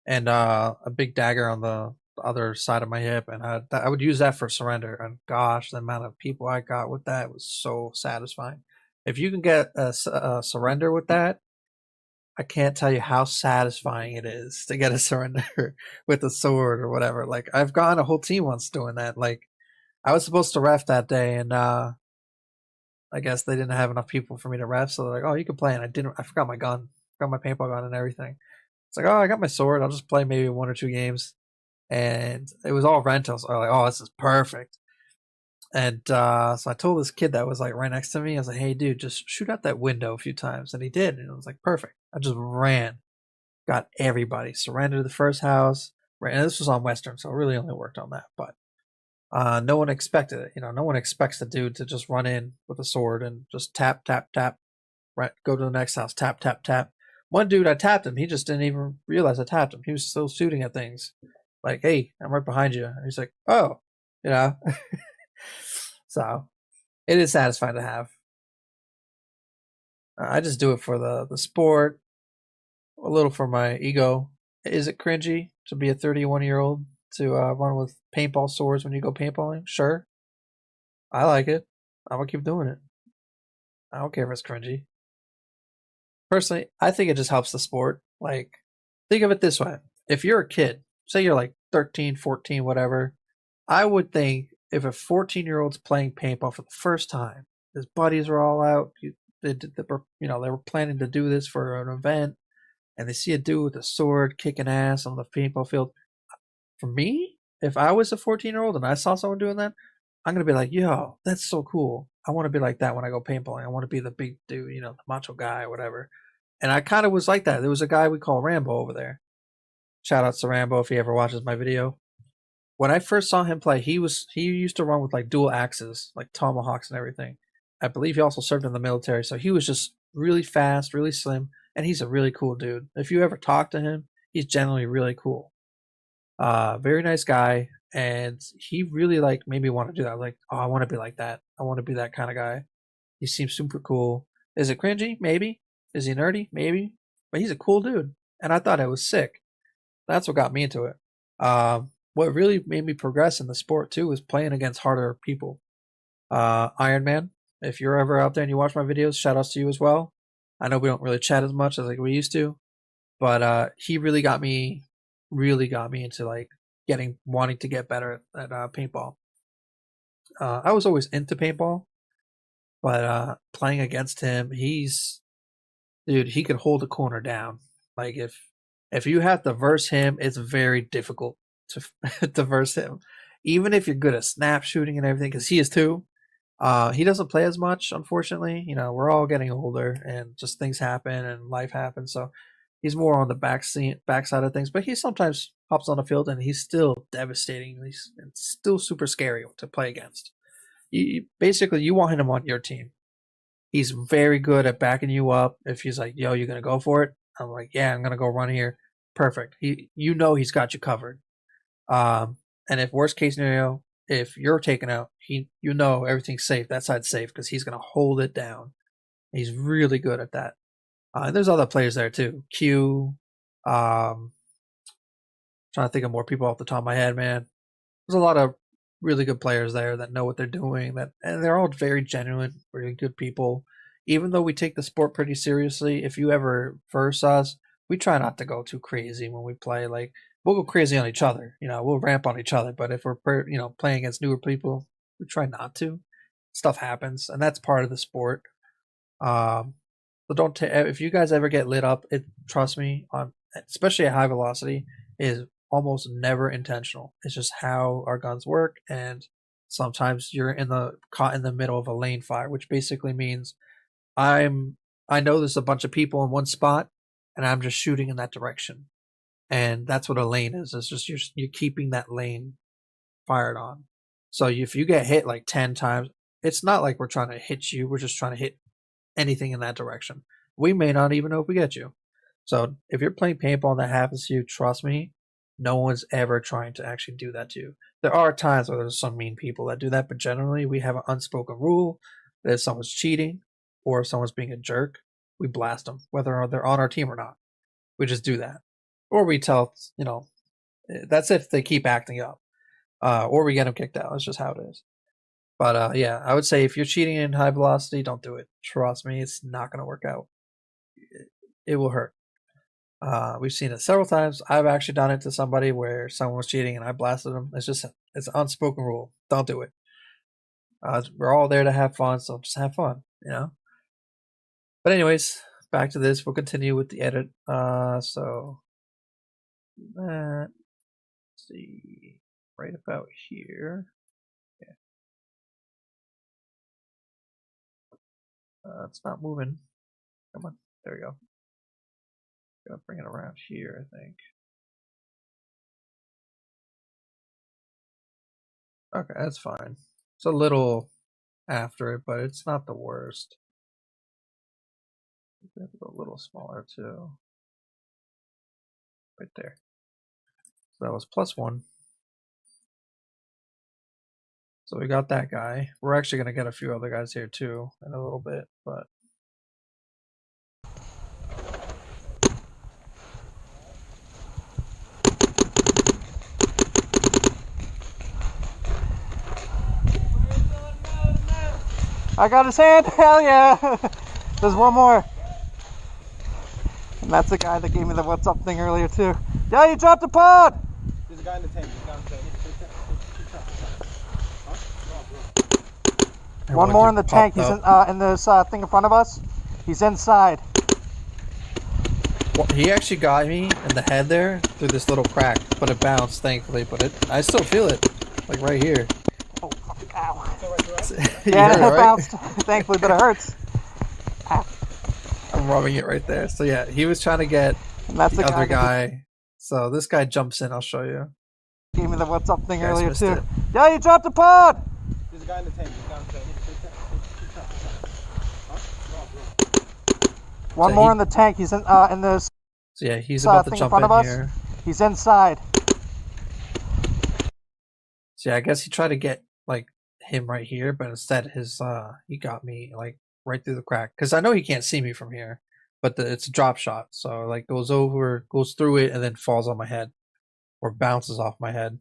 and a big dagger on the other side of my hip, and I would use that for surrender. And gosh, the amount of people I got with that was so satisfying. If you can get a surrender with that, I can't tell you how satisfying it is to get a surrender with a sword or whatever. Like, I've gotten a whole team once doing that. Like, I was supposed to ref that day, and I guess they didn't have enough people for me to ref, so they're like, "Oh, you can play," and I forgot my gun, forgot my paintball gun and everything. It's like, oh, I got my sword. I'll just play maybe 1 or 2 games. And it was all rentals. So I was like, oh, this is perfect. And so I told this kid that was like right next to me, I was like, hey, dude, just shoot out that window a few times. And he did. And it was like, perfect. I just ran, got everybody, surrendered the first house. And this was on Western, so it really only worked on that. But no one expected it. No one expects the dude to just run in with a sword and just tap, tap, tap, right, go to the next house, tap, tap, tap. One dude, I tapped him. He just didn't even realize I tapped him. He was still shooting at things. Like, hey, I'm right behind you. And he's like, oh, So it is satisfying to have. I just do it for the sport, a little for my ego. Is it cringy to be a 31-year-old to run with paintball swords when you go paintballing? Sure. I like it. I'm going to keep doing it. I don't care if it's cringy. Personally, I think it just helps the sport. Like, think of it this way. If you're a kid, say you're like 13, 14, whatever, I would think if a 14-year-old's playing paintball for the first time, his buddies are all out, they were planning to do this for an event, and they see a dude with a sword kicking ass on the paintball field. For me, if I was a 14-year-old and I saw someone doing that, I'm going to be like, yo, that's so cool. I want to be like that when I go paintballing. I want to be the big dude, the macho guy or whatever. And I kind of was like that. There was a guy we call Rambo over there. Shout out to Rambo if he ever watches my video. When I first saw him play, he used to run with like dual axes, like tomahawks and everything. I believe he also served in the military, so he was just really fast, really slim, and he's a really cool dude. If you ever talk to him, he's generally really cool. Very nice guy, and he really like made me want to do that. I was like, oh, I want to be like that. I want to be that kind of guy. He seems super cool. Is it cringy? Maybe. Is he nerdy? Maybe. But he's a cool dude, and I thought it was sick. That's what got me into it. What really made me progress in the sport too was playing against harder people. Iron Man, if you're ever out there and you watch my videos, shout outs to you as well. I know we don't really chat as much as like we used to, but he really got me into like wanting to get better at paintball. I was always into paintball, but playing against him, he can hold a corner down. Like if you have to verse him, it's very difficult to to verse him. Even if you're good at snap shooting and everything, because he is too. He doesn't play as much, unfortunately. We're all getting older, and just things happen and life happens. So he's more on the backside of things. But he sometimes hops on the field, and he's still devastating. He's still super scary to play against. Basically, you want him on your team. He's very good at backing you up. If he's like, "Yo, you're gonna go for it," I'm like, "Yeah, I'm gonna go run here." Perfect. He's got you covered. And if worst case scenario, if you're taken out, everything's safe. That side's safe because he's gonna hold it down. He's really good at that. And there's other players there too. Q. Trying to think of more people off the top of my head, man. There's a lot of really good players there that know what they're doing. And they're all very genuine, really good people. Even though we take the sport pretty seriously, if you ever verse us, we try not to go too crazy when we play. Like, we'll go crazy on each other. We'll ramp on each other. But if we're playing against newer people, we try not to. Stuff happens, and that's part of the sport. But if you guys ever get lit up, trust me, especially at high velocity, is almost never intentional. It's just how our guns work, and sometimes you're caught in the middle of a lane fire, which basically means I know there's a bunch of people in one spot, and I'm just shooting in that direction. And that's what a lane is. It's just you're keeping that lane fired on. So if you get hit like 10 times, it's not like we're trying to hit you. We're just trying to hit anything in that direction. We may not even know if we get you. So if you're playing paintball and that happens to you, trust me, no one's ever trying to actually do that to you. There are times where there's some mean people that do that, but generally we have an unspoken rule that if someone's cheating or if someone's being a jerk, we blast them, whether they're on our team or not. We just do that. Or we tell, that's if they keep acting up. Or we get them kicked out. That's just how it is. But yeah, I would say if you're cheating in high velocity, don't do it. Trust me, it's not going to work out. It will hurt. We've seen it several times. I've actually done it to somebody where someone was cheating and I blasted them. It's an unspoken rule. Don't do it. We're all there to have fun, so just have fun, But anyways, back to this. We'll continue with the edit. So that. Let's see, right about here. Yeah. It's not moving. Come on, there we go. Gotta bring it around here, I think. Okay, that's fine. It's a little after it, but it's not the worst. A little smaller too. Right there. So that was +1. So we got that guy. We're actually gonna get a few other guys here too in a little bit, but I got his hand. Hell yeah. There's one more. And that's the guy that gave me the what's up thing earlier too. Yeah, you dropped a pod. There's a guy in the tank. One more in the tank. He's in this thing in front of us. He's inside. well, he actually got me in the head there through this little crack, but it bounced thankfully. But I still feel it, like right here. Oh, ow. You Yeah, heard it right? bounced. Thankfully, but it hurts. I'm rubbing it right there. So yeah, he was trying to get And that's the the other guy. guy. So this guy jumps in. I'll show you. Gave me the what's up thing Guys earlier missed too. it. Yeah, you dropped a pod. There's a guy in the tank. One So more he- in the tank. He's in this So yeah, he's about to thing in jump front in of us. here. He's inside. So yeah, I guess he tried to get like him right here, but instead he got me like right through the crack because I know he can't see me from here, but it's a drop shot, so like goes through it, and then falls on my head or bounces off my head.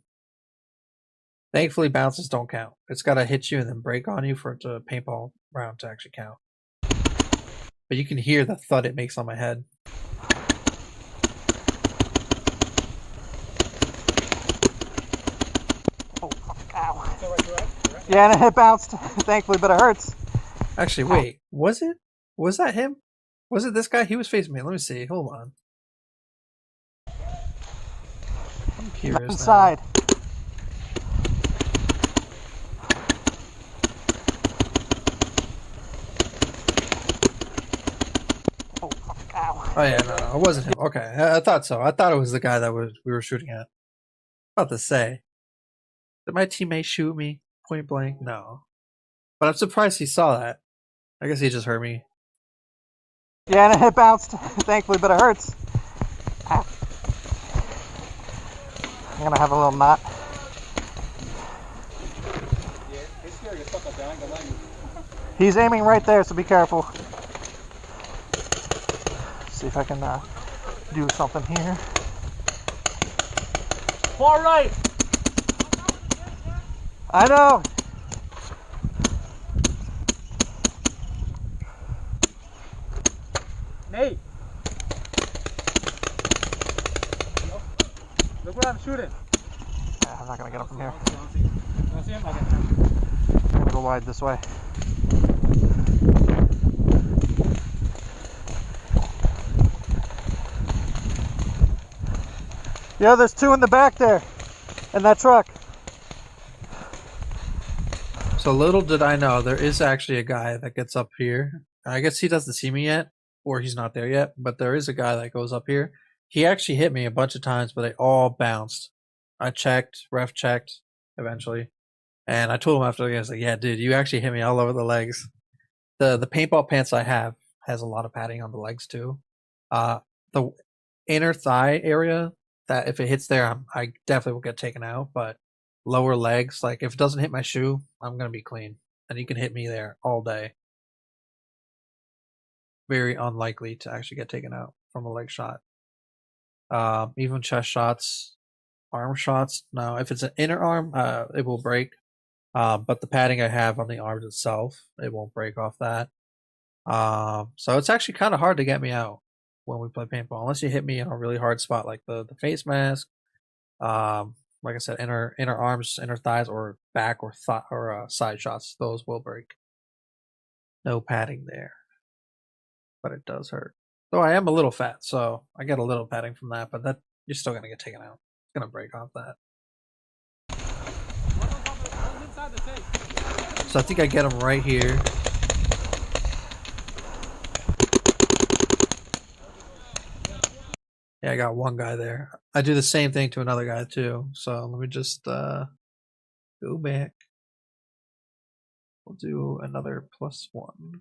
Thankfully, bounces don't count. It's got to hit you and then break on you for it to paintball round to actually count. But you can hear the thud it makes on my head. Oh, ow. Yeah, and it bounced. Thankfully, but it hurts. Actually, wait, was that him? Was it this guy? He was facing me. Let me see. Hold on. I'm curious now. Inside. Oh, ow. Oh yeah, no, it wasn't him. Okay, I thought so. I thought it was the guy that we were shooting at. About to say, did my teammate shoot me point blank? No, but I'm surprised he saw that. I guess he just heard me. Yeah, and it bounced. Thankfully, but it hurts. Ow. I'm gonna have a little knot. He's aiming right there, so be careful. See if I can do something here. Far right. I know. Nate. Look where I'm shooting. I'm not gonna get up from here. Want to see him? Okay. I'm gonna go wide this way. Yeah, there's two in the back there, in that truck. So little did I know, there is actually a guy that gets up here. I guess he doesn't see me yet, or he's not there yet, but there is a guy that goes up here. He actually hit me a bunch of times, but they all bounced. I checked, ref checked, eventually. And I told him after the game, I was like, yeah, dude, you actually hit me all over the legs. The paintball pants I have has a lot of padding on the legs too. The inner thigh area, that if it hits there, I definitely will get taken out, but lower legs, like if it doesn't hit my shoe, I'm gonna be clean. And you can hit me there all day. Very unlikely to actually get taken out from a leg shot. Even chest shots, arm shots. No, if it's an inner arm, it will break. But the padding I have on the arms itself, it won't break off that. So it's actually kind of hard to get me out when we play paintball, unless you hit me in a really hard spot like the face mask. Like I said, inner arms, inner thighs, or back or side shots. Those will break. No padding there, but it does hurt. Though I am a little fat, so I get a little padding from that. But You're still gonna get taken out. It's gonna break off that. So I think I get him right here. Yeah, I got one guy there. I do the same thing to another guy too. So let me just go back. We'll do another +1.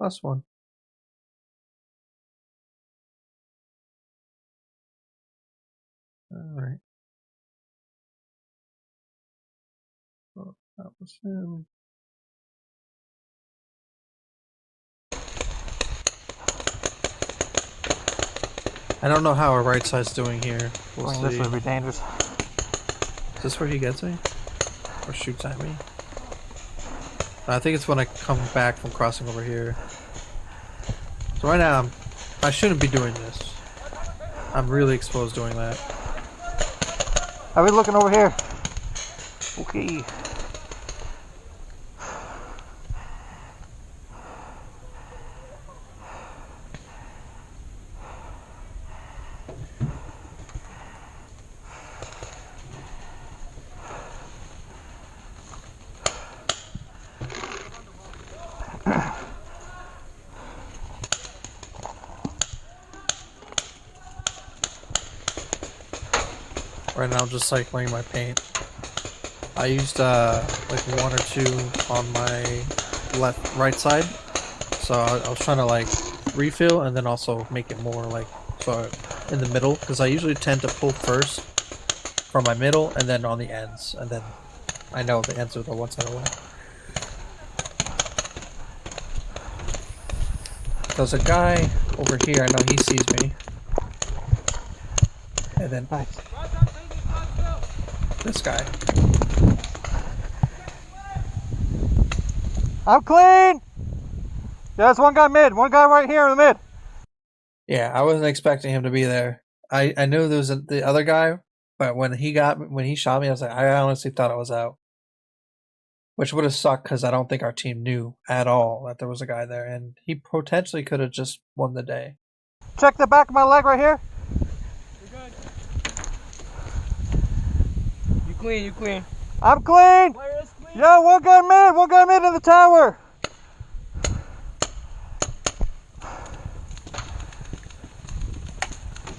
+1. All right. Well, that was him. I don't know how our right side's doing here. We'll Going see. this would be dangerous. Is this where he gets me? Or shoots at me? I think it's when I come back from crossing over here. So right now, I shouldn't be doing this. I'm really exposed doing that. Are we looking over here? Okay. Right now I'm just cycling my paint. I used like 1 or 2 on my right side. So I was trying to like refill and then also make it more like so in the middle, because I usually tend to pull first from my middle and then on the ends, and then I know the ends are the ones that I want. There's a guy over here, I know he sees me. And then Nice. this guy. I'm clean! Yeah, there's one guy mid. One guy right here in the mid. Yeah, I wasn't expecting him to be there. I knew there was the other guy, but when he shot me, I was like, I honestly thought I was out. Which would have sucked because I don't think our team knew at all that there was a guy there, and he potentially could have just won the day. Check the back of my leg right here. You're good. You clean, you clean. I'm clean! Player is clean. Yo, one guy mid in the tower.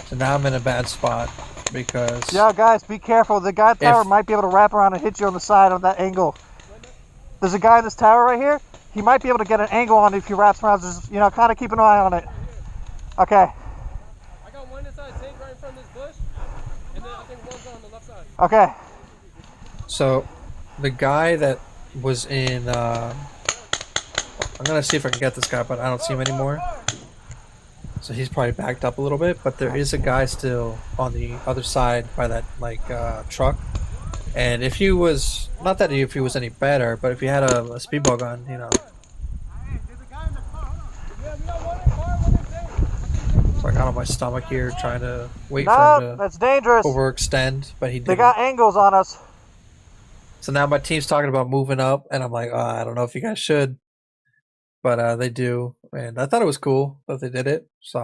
So now I'm in a bad spot because Yo, guys, be careful. The guy tower might be able to wrap around and hit you on the side on that angle. There's a guy in this tower right here. He might be able to get an angle on it if he wraps around. Just, kind of keep an eye on it. Okay. I got one inside tank right in front of this bush, and then I think one's on the left side. Okay. So the guy that was in I'm gonna see if I can get this guy, but I don't see him anymore. So he's probably backed up a little bit, but there is a guy still on the other side by that truck. And if he was not that if he was any better, but if he had a speedball gun, So I got on my stomach here trying to wait for him to that's dangerous. overextend, but he didn't. They got angles on us. So now my team's talking about moving up, and I'm like, I don't know if you guys should. But they do, and I thought it was cool that they did it. So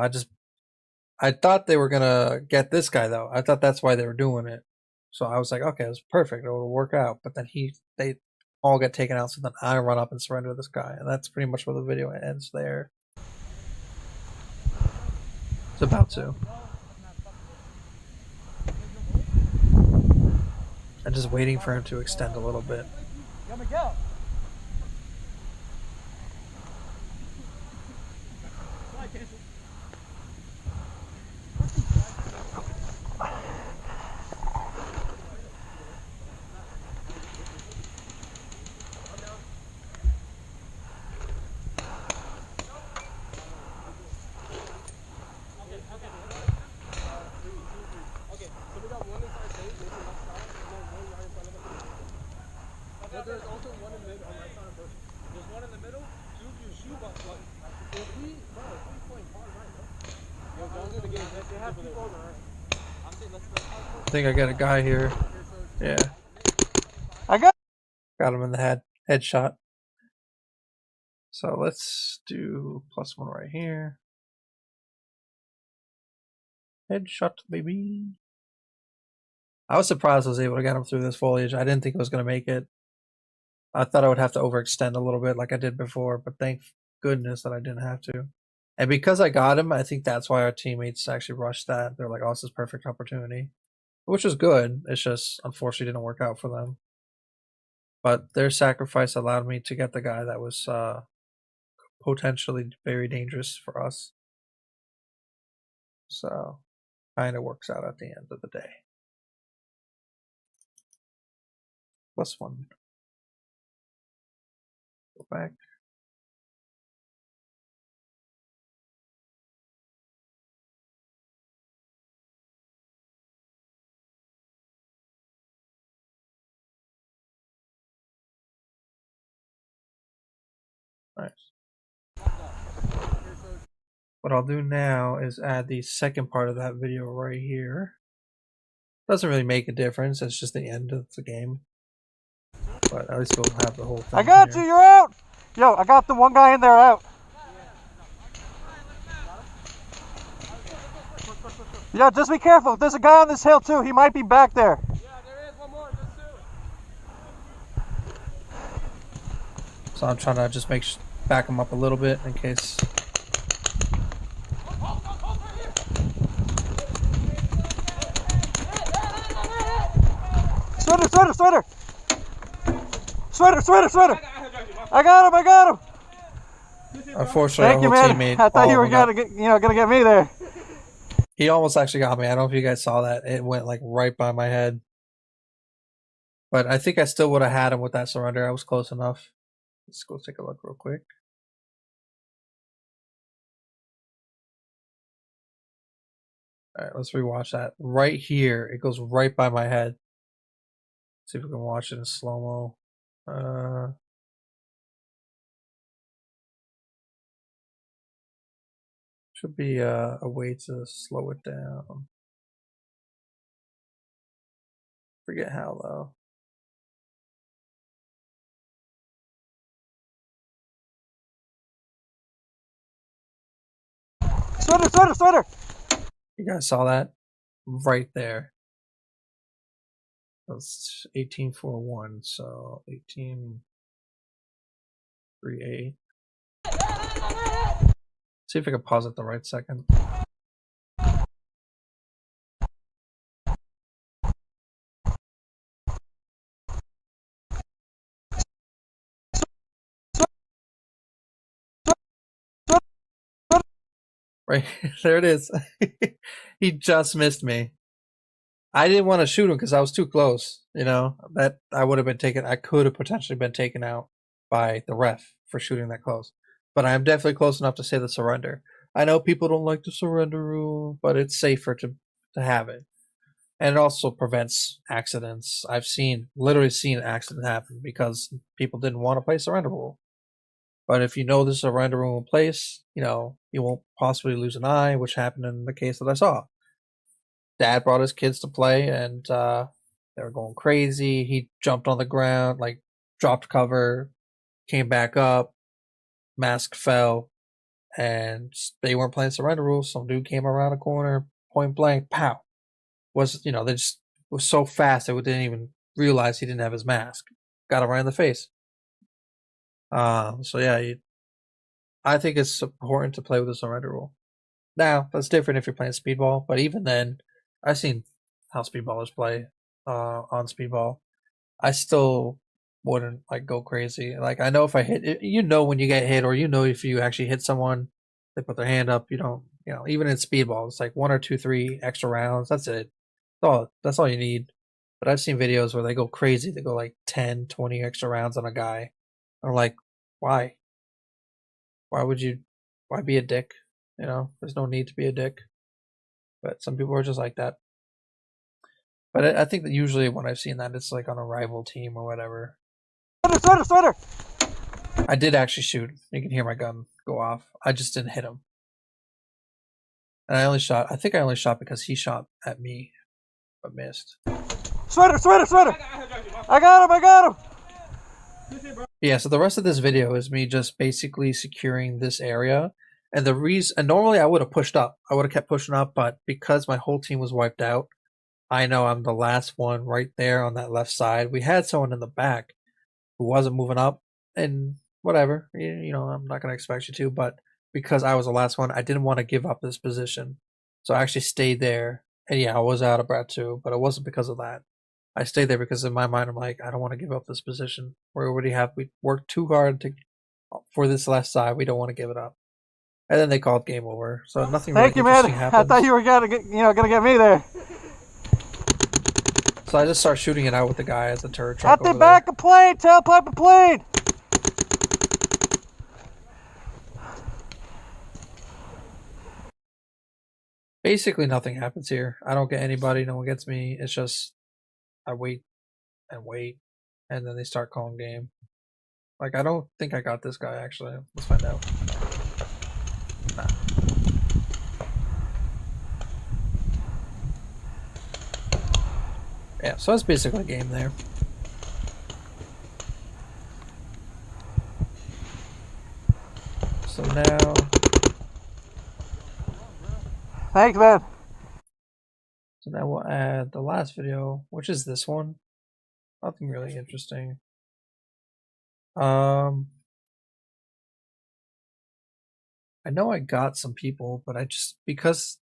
I thought they were gonna get this guy though. I thought that's why they were doing it. So I was like, okay, it's perfect. It'll work out. But then they all get taken out. So then I run up and surrender this guy, and that's pretty much where the video ends there. It's about to. I'm just waiting for him to extend a little bit. I think I got a guy here. Yeah. I got Got him in the head. Headshot. So let's do +1 right here. Headshot, baby. I was surprised I was able to get him through this foliage. I didn't think I was going to make it. I thought I would have to overextend a little bit like I did before, but thank goodness that I didn't have to. And because I got him, I think that's why our teammates actually rushed that. They're like, oh, this is perfect opportunity. Which was good. It's just, unfortunately, didn't work out for them. But their sacrifice allowed me to get the guy that was potentially very dangerous for us. So, kind of works out at the end of the day. +1. Go back. Nice. What I'll do now is add the second part of that video right here. Doesn't really make a difference. It's just the end of the game. But at least we'll have the whole thing. I got you. You're out. Yo, I got the one guy in there out. Yeah, just be careful. There's a guy on this hill too. He might be back there. Yeah, there is one more. Just two. So I'm trying to just back him up a little bit in case. Sweater. I got him. Unfortunately, Thank you, our whole man. teammate. I thought you were gonna get me there. He almost actually got me. I don't know if you guys saw that. It went like right by my head. But I think I still would have had him with that surrender. I was close enough. Let's go take a look real quick. All right, let's rewatch that. Right here, it goes right by my head. See if we can watch it in slow-mo. Should be a way to slow it down. Forget how though. Sweater. You guys saw that? Right there. That's 1841, so 1838. See if I can pause it the right second. Right there it is. He just missed me. I didn't want to shoot him because I was too close. You know, that I would have been taken. I could have potentially been taken out by the ref for shooting that close. But I'm definitely close enough to say the surrender. I know people don't like the surrender rule, but it's safer to have it. And it also prevents accidents. I've literally seen accidents happen because people didn't want to play surrender rule. But if you know the surrender rule in place, you know, you won't possibly lose an eye, which happened in the case that I saw. Dad brought his kids to play, and they were going crazy. He jumped on the ground, like dropped cover, came back up, mask fell, and they weren't playing surrender rules. Some dude came around a corner, point blank, pow. They just was so fast they didn't even realize he didn't have his mask. Got him right in the face. So yeah, I think it's important to play with the surrender rule. Now, that's different if you're playing speedball, but even then, I've seen how speedballers play on speedball. I still wouldn't like go crazy. Like, I know if I hit, when you get hit, or if you actually hit someone, they put their hand up. You don't, even in speedball, it's like 1 or 2, 3 extra rounds. That's it. That's all you need. But I've seen videos where they go crazy. They go like 10, 20 extra rounds on a guy. I'm like, why? Why be a dick? There's no need to be a dick. But some people are just like that. But I think that usually when I've seen that, it's like on a rival team or whatever. Sweater. I did actually shoot. You can hear my gun go off. I just didn't hit him. And I think I only shot because he shot at me, but missed. Sweater! I got him! Yeah, so the rest of this video is me just basically securing this area. And the reason, and normally I would have pushed up. I would have kept pushing up, but because my whole team was wiped out, I know I'm the last one right there on that left side. We had someone in the back who wasn't moving up, and whatever, you know, I'm not going to expect you to, but because I was the last one, I didn't want to give up this position. So I actually stayed there. And yeah, I was out of breath too, but it wasn't because of that. I stayed there because in my mind, I'm like, I don't want to give up this position. We worked too hard for this last side. We don't want to give it up. And then they called game over. So nothing really interesting happened. I thought you were gonna get me there. So I just start shooting it out with the guy at the turret truck. At the back of plane, tailpipe of plane. Basically nothing happens here. I don't get anybody, no one gets me. It's just I wait, and then they start calling game. Like, I don't think I got this guy, actually. Let's find out. Nah. Yeah, so that's basically a game there. So now... Thanks, man. So now we'll add the last video, which is this one. Nothing really interesting. I know I got some people, but because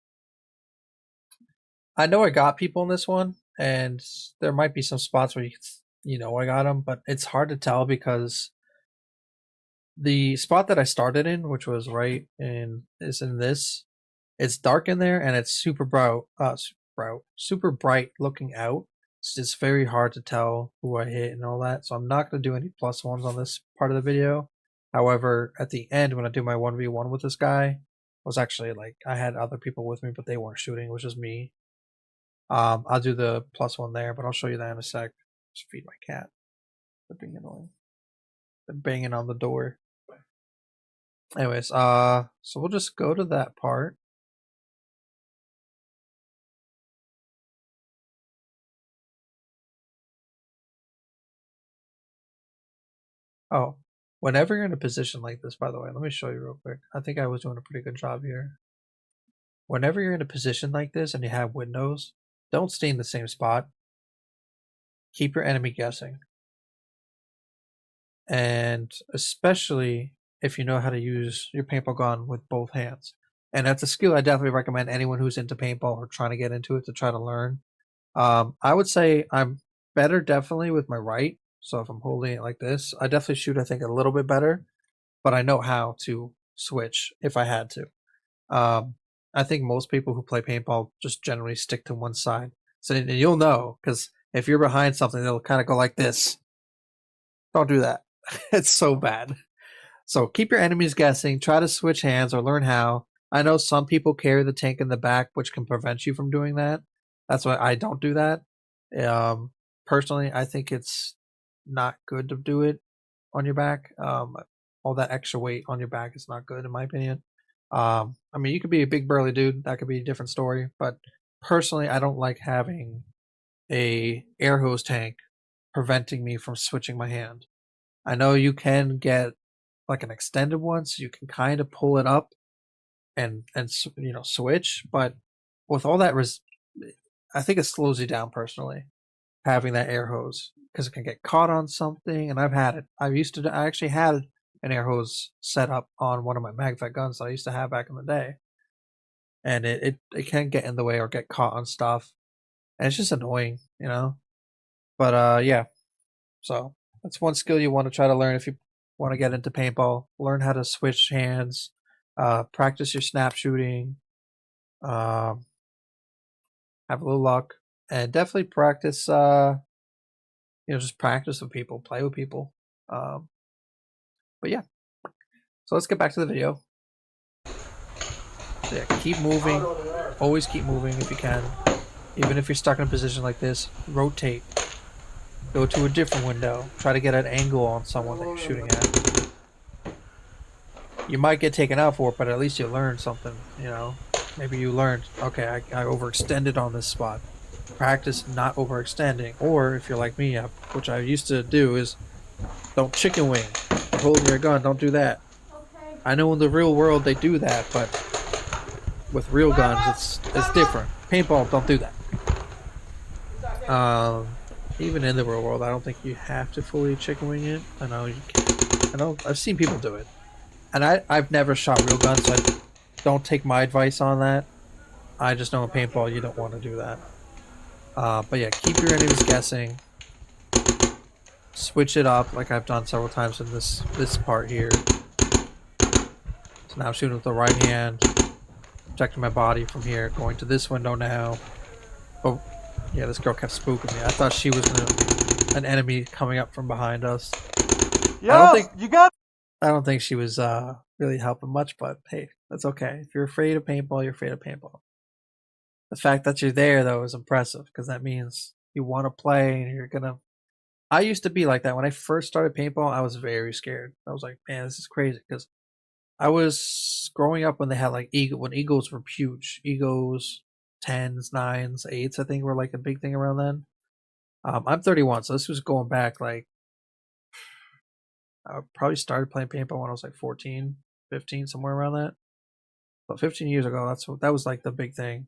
I know I got people in this one, and there might be some spots where you know I got them, but it's hard to tell because the spot that I started in, which was is in this. It's dark in there, and it's super bright looking out. It's just very hard to tell who I hit and all that. So I'm not going to do any +1s on this part of the video. However, at the end, when I do my 1v1 with this guy, I was actually like, I had other people with me, but they weren't shooting. It was just me. I'll do the +1 there, but I'll show you that in a sec. Just feed my cat. They're being annoying. They're banging on the door. Anyways, so we'll just go to that part. Oh, whenever you're in a position like this, by the way, let me show you real quick. I think I was doing a pretty good job here. Whenever you're in a position like this and you have windows, don't stay in the same spot. Keep your enemy guessing. And especially if you know how to use your paintball gun with both hands. And that's a skill I definitely recommend anyone who's into paintball or trying to get into it to try to learn. I would say I'm better definitely with my right. So if I'm holding it like this, I definitely shoot, I think, a little bit better, but I know how to switch if I had to. I think most people who play paintball just generally stick to one side. So you'll know, because if you're behind something, it'll kind of go like this. Don't do that. It's so bad. So keep your enemies guessing. Try to switch hands or learn how. I know some people carry the tank in the back, which can prevent you from doing that. That's why I don't do that. Personally, I think it's not good to do it on your back. All that extra weight on your back is not good, in my opinion. I mean, you could be a big burly dude. That could be a different story. But personally, I don't like having a air hose tank preventing me from switching my hand. I know you can get like an extended one, so you can kind of pull it up and you know, switch. But with all that, I think it slows you down personally, having that air hose, because it can get caught on something. And I've had it. I actually had an air hose set up on one of my MagVet guns that I used to have back in the day, and it can get in the way or get caught on stuff, and it's just annoying, you know. But yeah, so that's one skill you want to try to learn if you want to get into paintball. Learn how to switch hands, practice your snap shooting, have a little luck, and definitely practice. You know, just practice with people, play with people. But yeah, so let's get back to the video. So yeah, keep moving. Always keep moving if you can. Even if you're stuck in a position like this, rotate. Go to a different window. Try to get an angle on someone that you're shooting at. You might get taken out for it, but at least you learn something, you know. maybe you learned, okay, I overextended on this spot. Practice not overextending. Or if you're like me, which I used to do, is don't chicken wing. You're holding your gun, don't do that. I know in the real world they do that, but with real guns it's different. Paintball, don't do that. Even in the real world, I don't think you have to fully chicken wing it. I know you can. I know I've seen people do it, and I've never shot real guns, so don't take my advice on that. I just know in paintball you don't want to do that. But yeah, keep your enemies guessing. Switch it up like I've done several times in this part here. So now I'm shooting with the right hand, protecting my body from here, going to this window now. Oh, yeah, this girl kept spooking me. I thought she was an enemy coming up from behind us. Yes, you got. I don't think she was really helping much, but hey, that's okay. If you're afraid of paintball, you're afraid of paintball. The fact that you're there, though, is impressive because that means you want to play and you're gonna. I used to be like that when I first started paintball. I was very scared. I was like, man, this is crazy because I was growing up when they had like when Eagles were huge. Eagles, 10s, 9s, 8s, I think were like a big thing around then. I'm 31, so this was going back like I probably started playing paintball when I was like 14, 15, somewhere around that. But 15 years ago, that was like the big thing.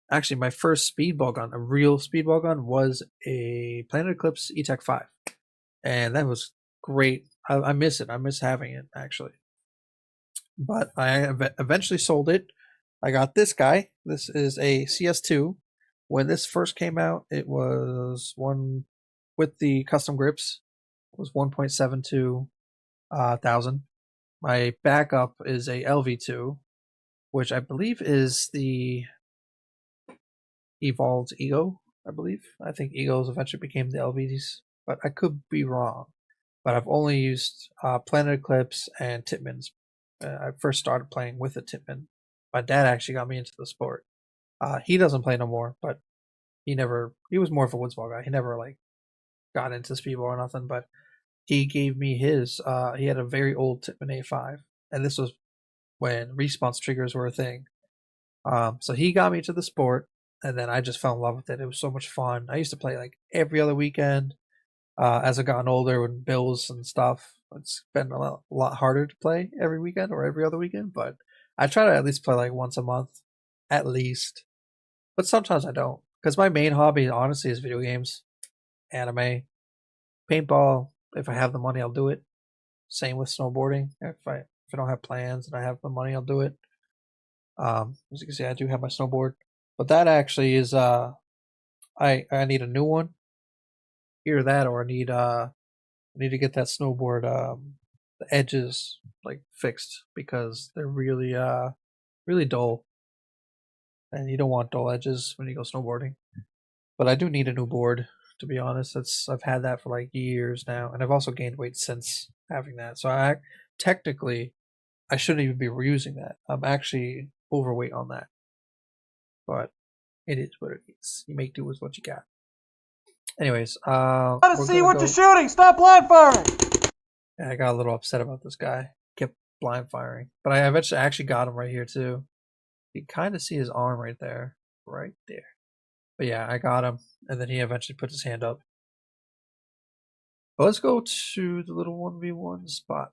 Actually, my first speedball gun, a real speedball gun, was a Planet Eclipse E-Tech 5. And that was great. I miss it. I miss having it, actually. But I eventually sold it. I got this guy. This is a CS2. When this first came out, it was one with the custom grips. It was 1.72 thousand. My backup is a LV2, which I believe is the evolved Ego, I believe. I think Egos eventually became the LVs, but I could be wrong. But I've only used Planet Eclipse and Titman's. I first started playing with a Titman. My dad actually got me into the sport. He doesn't play no more, but he was more of a woods ball guy. He never like got into speedball or nothing, but he gave me his. He had a very old Titman A5, and this was when response triggers were a thing. So he got me to the sport, and then I just fell in love with it. It was so much fun. I used to play like every other weekend. As I've gotten older with bills and stuff, it's been a lot harder to play every weekend or every other weekend, but I try to at least play like once a month, at least. But sometimes I don't, because my main hobby, honestly, is video games, anime, paintball. If I have the money, I'll do it. Same with snowboarding. If I don't have plans and I have the money, I'll do it. As you can see, I do have my snowboard, but that actually is I need a new one. Either that, or I need to get that snowboard the edges like fixed because they're really really dull, and you don't want dull edges when you go snowboarding. But I do need a new board, to be honest. I've had that for like years now, and I've also gained weight since having that. So technically I shouldn't even be reusing that. I'm actually overweight on that, but it is what it is. You make do with what you got. Anyways, Gotta see what you're shooting. Stop blind firing. Yeah, I got a little upset about this guy. Kept blind firing, but I eventually actually got him right here too. You kind of see his arm right there, right there. But yeah, I got him, and then he eventually put his hand up. But let's go to the little 1v1 spot.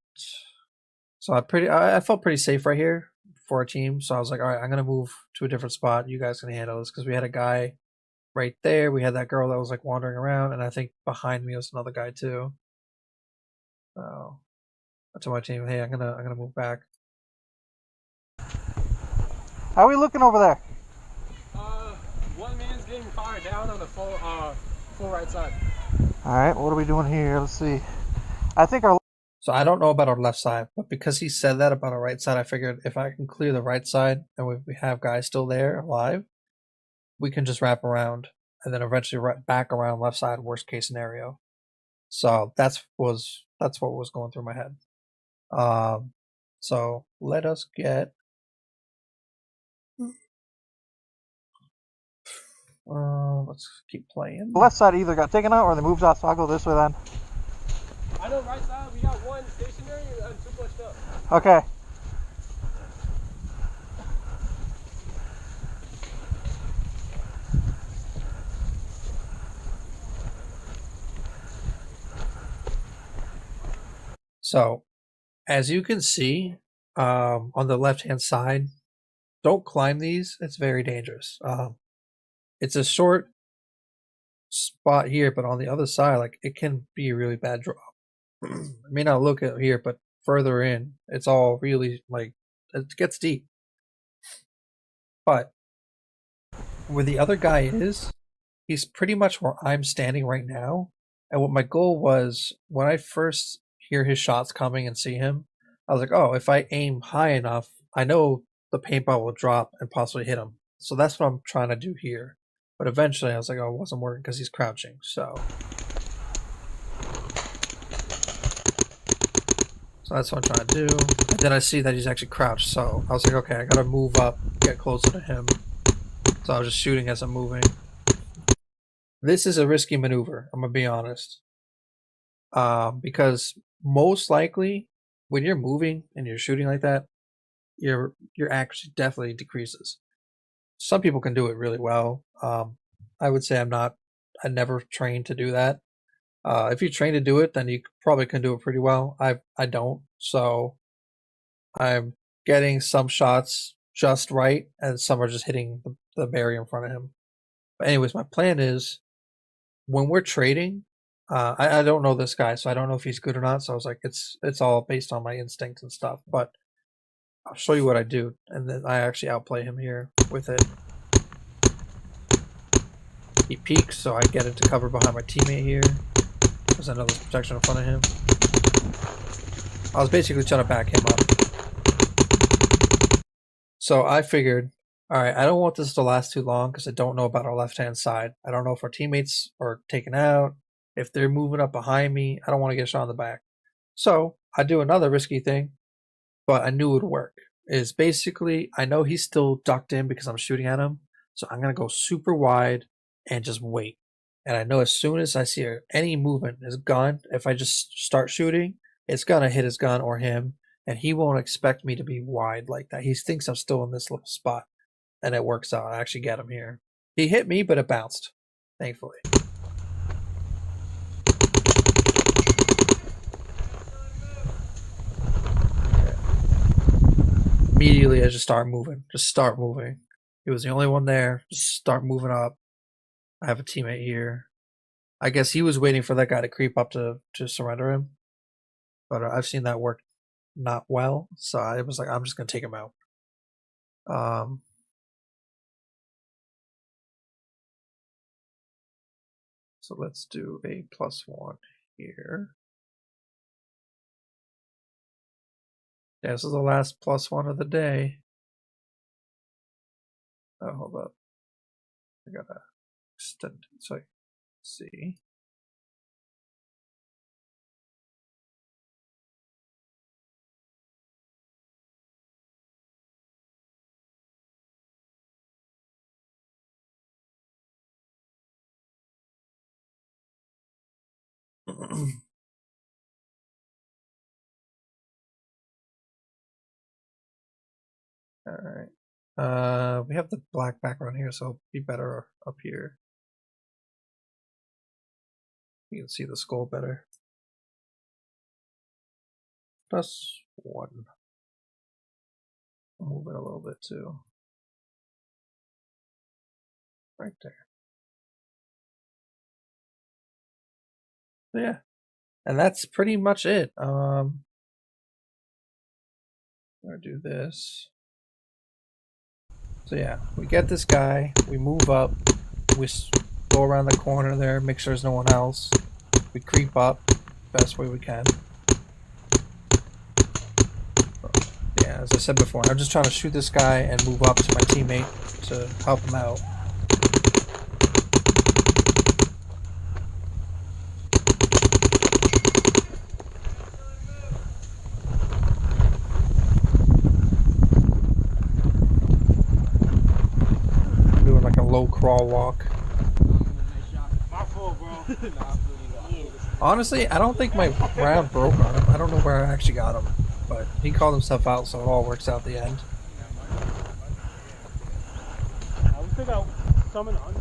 So I felt pretty safe right here for our team. So I was like, all right, I'm gonna move to a different spot. You guys can handle this because we had a guy right there. We had that girl that was like wandering around, and I think behind me was another guy too. So I told my team, hey, I'm gonna move back. How are we looking over there? One man's getting fired down on the full right side. All right, what are we doing here? Let's see. I think our. So I don't know about our left side, but because he said that about our right side, I figured if I can clear the right side and we have guys still there alive, we can just wrap around and then eventually back around left side, worst case scenario. So that's what was going through my head. So let us get. Let's keep playing. The left side either got taken out or they moved out, so I'll go this way then. I know right side, we got one stationary and two pushed up. Okay. So, as you can see, on the left-hand side, don't climb these. It's very dangerous. It's a short spot here, but on the other side, like, it can be a really bad drop. It may not look at here, but further in, it's all really, like, it gets deep. But where the other guy is, he's pretty much where I'm standing right now. And what my goal was, when I first hear his shots coming and see him, I was like, oh, if I aim high enough, I know the paintball will drop and possibly hit him. So that's what I'm trying to do here. But eventually I was like, oh, it wasn't working because he's crouching. So that's what I'm trying to do. And then I see that he's actually crouched. So I was like, okay, I got to move up, get closer to him. So I was just shooting as I'm moving. This is a risky maneuver, I'm going to be honest. Because most likely when you're moving and you're shooting like that, your accuracy definitely decreases. Some people can do it really well. I would say I never trained to do that. If you train to do it, then you probably can do it pretty well. I don't, so I'm getting some shots just right, and some are just hitting the barrier in front of him. But anyways, my plan is, when we're trading, I don't know this guy, so I don't know if he's good or not. So I was like, it's all based on my instincts and stuff. But I'll show you what I do, and then I actually outplay him here with it. He peeks, so I get into cover behind my teammate here. There's another protection in front of him. I was basically trying to back him up. So I figured, all right, I don't want this to last too long because I don't know about our left-hand side. I don't know if our teammates are taken out, if they're moving up behind me. I don't want to get shot in the back. So I do another risky thing, but I knew it would work. Is basically, I know he's still ducked in because I'm shooting at him. So I'm going to go super wide and just wait. And I know as soon as I see any movement, his gun, if I just start shooting, it's going to hit his gun or him. And he won't expect me to be wide like that. He thinks I'm still in this little spot. And it works out. I actually get him here. He hit me, but it bounced, thankfully. Immediately, I just start moving. He was the only one there. Just start moving up. I have a teammate here. I guess he was waiting for that guy to creep up to surrender him. But I've seen that work not well. So I was like, I'm just going to take him out. So let's do a +1 here. Yeah, this is the last +1 of the day. Oh, hold up. I gotta extend it so I can see. All right. We have the black background here, so it'll be better up here. You can see the skull better. +1. I'll move it a little bit too. Right there. So yeah. And that's pretty much it. I'm gonna do this. So yeah, we get this guy, we move up, we go around the corner there, make sure there's no one else. We creep up best way we can. Yeah, as I said before, I'm just trying to shoot this guy and move up to my teammate to help him out. I'm doing like a low crawl walk. Honestly, I don't think my round broke on him. I don't know where I actually got him, but he called himself out, so it all works out at the end. I would think I'll summon on.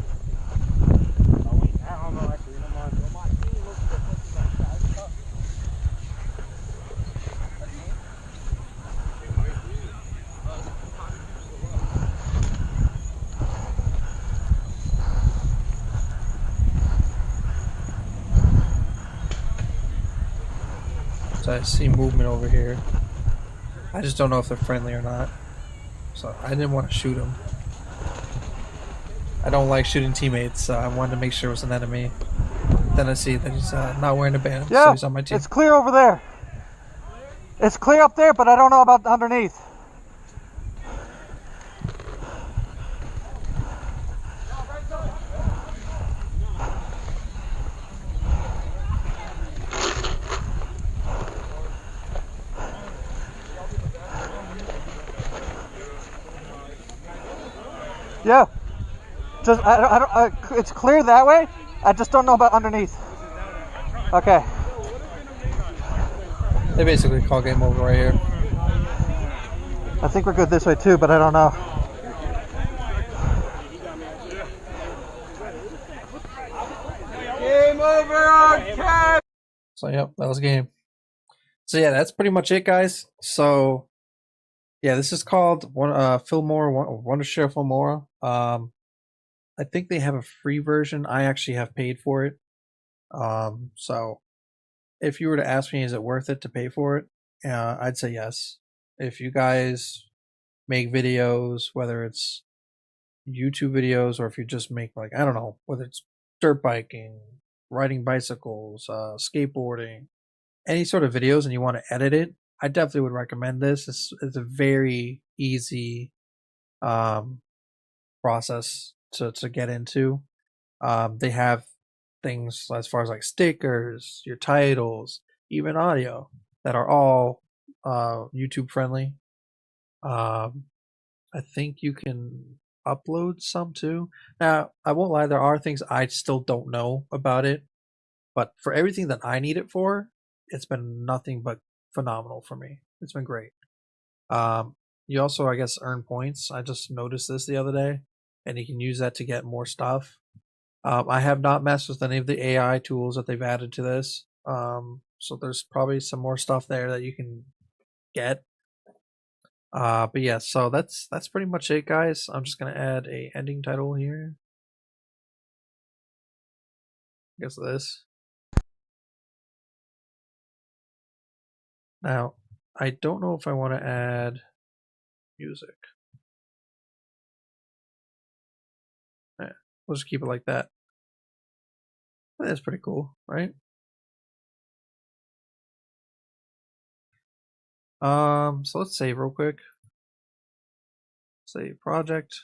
Oh wait, I don't know actually. So I see movement over here. I just don't know if they're friendly or not. So I didn't want to shoot them. I don't like shooting teammates, so I wanted to make sure it was an enemy. Then I see that he's not wearing a band, so he's on my team. It's clear over there. It's clear up there, but I don't know about underneath. Yeah. Just it's clear that way. I just don't know about underneath. Okay. They basically call game over right here. I think we're good this way too, but I don't know. Game over on cat. So yep, that was game. So yeah, that's pretty much it, guys. So yeah, this is called Filmora, wondershare Filmora. I think they have a free version. I actually have paid for it. So if you were to ask me, is it worth it to pay for it? I'd say yes. If you guys make videos, whether it's YouTube videos or if you just make, like, I don't know, whether it's dirt biking, riding bicycles, skateboarding, any sort of videos, and you want to edit it, I definitely would recommend this. It's a very easy process to get into. They have things as far as like stickers, your titles, even audio that are all YouTube friendly. I think you can upload some too. Now, I won't lie, there are things I still don't know about it, but for everything that I need it for, it's been nothing but phenomenal for me. It's been great. You also, I guess, earn points. I just noticed this the other day, and you can use that to get more stuff. I have not messed with any of the AI tools that they've added to this. So there's probably some more stuff there that you can get. But yeah, so that's pretty much it, guys. I'm just gonna add a ending title here. I guess this. Now, I don't know if I want to add music. Yeah, we'll just keep it like that. That's pretty cool, right? So let's save real quick. Save project.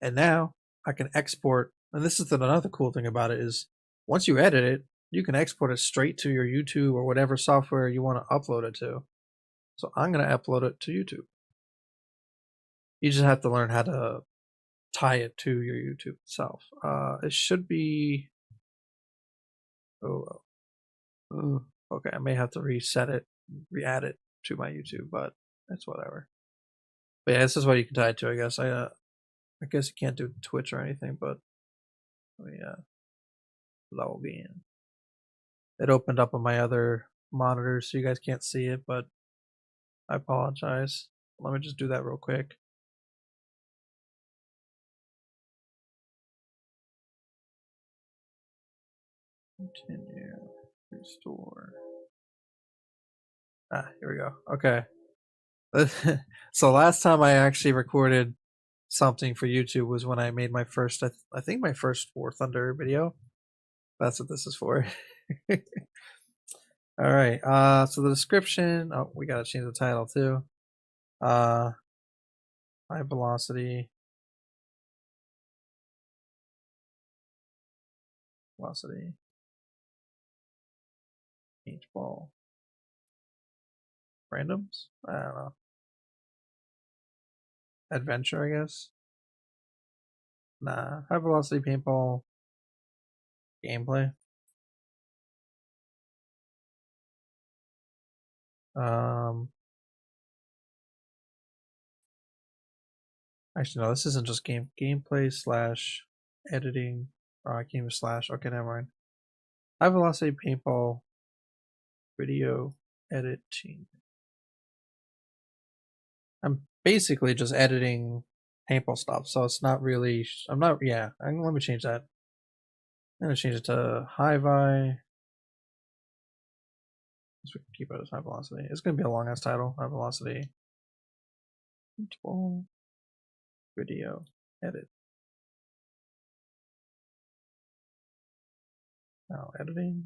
And now I can export, and this is another cool thing about it is once you edit it, you can export it straight to your YouTube or whatever software you want to upload it to. So I'm going to upload it to YouTube. You just have to learn how to tie it to your YouTube itself. It should be, okay, I may have to reset it, re-add it to my YouTube, but it's whatever. But yeah, this is what you can tie it to, I guess. I guess you can't do Twitch or anything, but let me log in. It opened up on my other monitor, so you guys can't see it, but I apologize. Let me just do that real quick. Continue, restore. Here we go. Okay. So last time I actually recorded something for YouTube was when I made my first, I think my first War Thunder video. That's what this is for. All right. So the description. Oh, we gotta change the title too. High velocity. Paintball. Randoms? I don't know. Adventure, I guess. Nah. High velocity paintball gameplay. Actually, no, this isn't just gameplay slash editing. I can't even slash. Okay, never mind. High velocity paintball video editing. I'm basically just editing paintball stuff, so it's not really. I'm not. Yeah, let me change that. I'm gonna change it to high vi guess we can keep it as high velocity. It's gonna be a long ass title. High velocity. Paintball video edit. Now editing.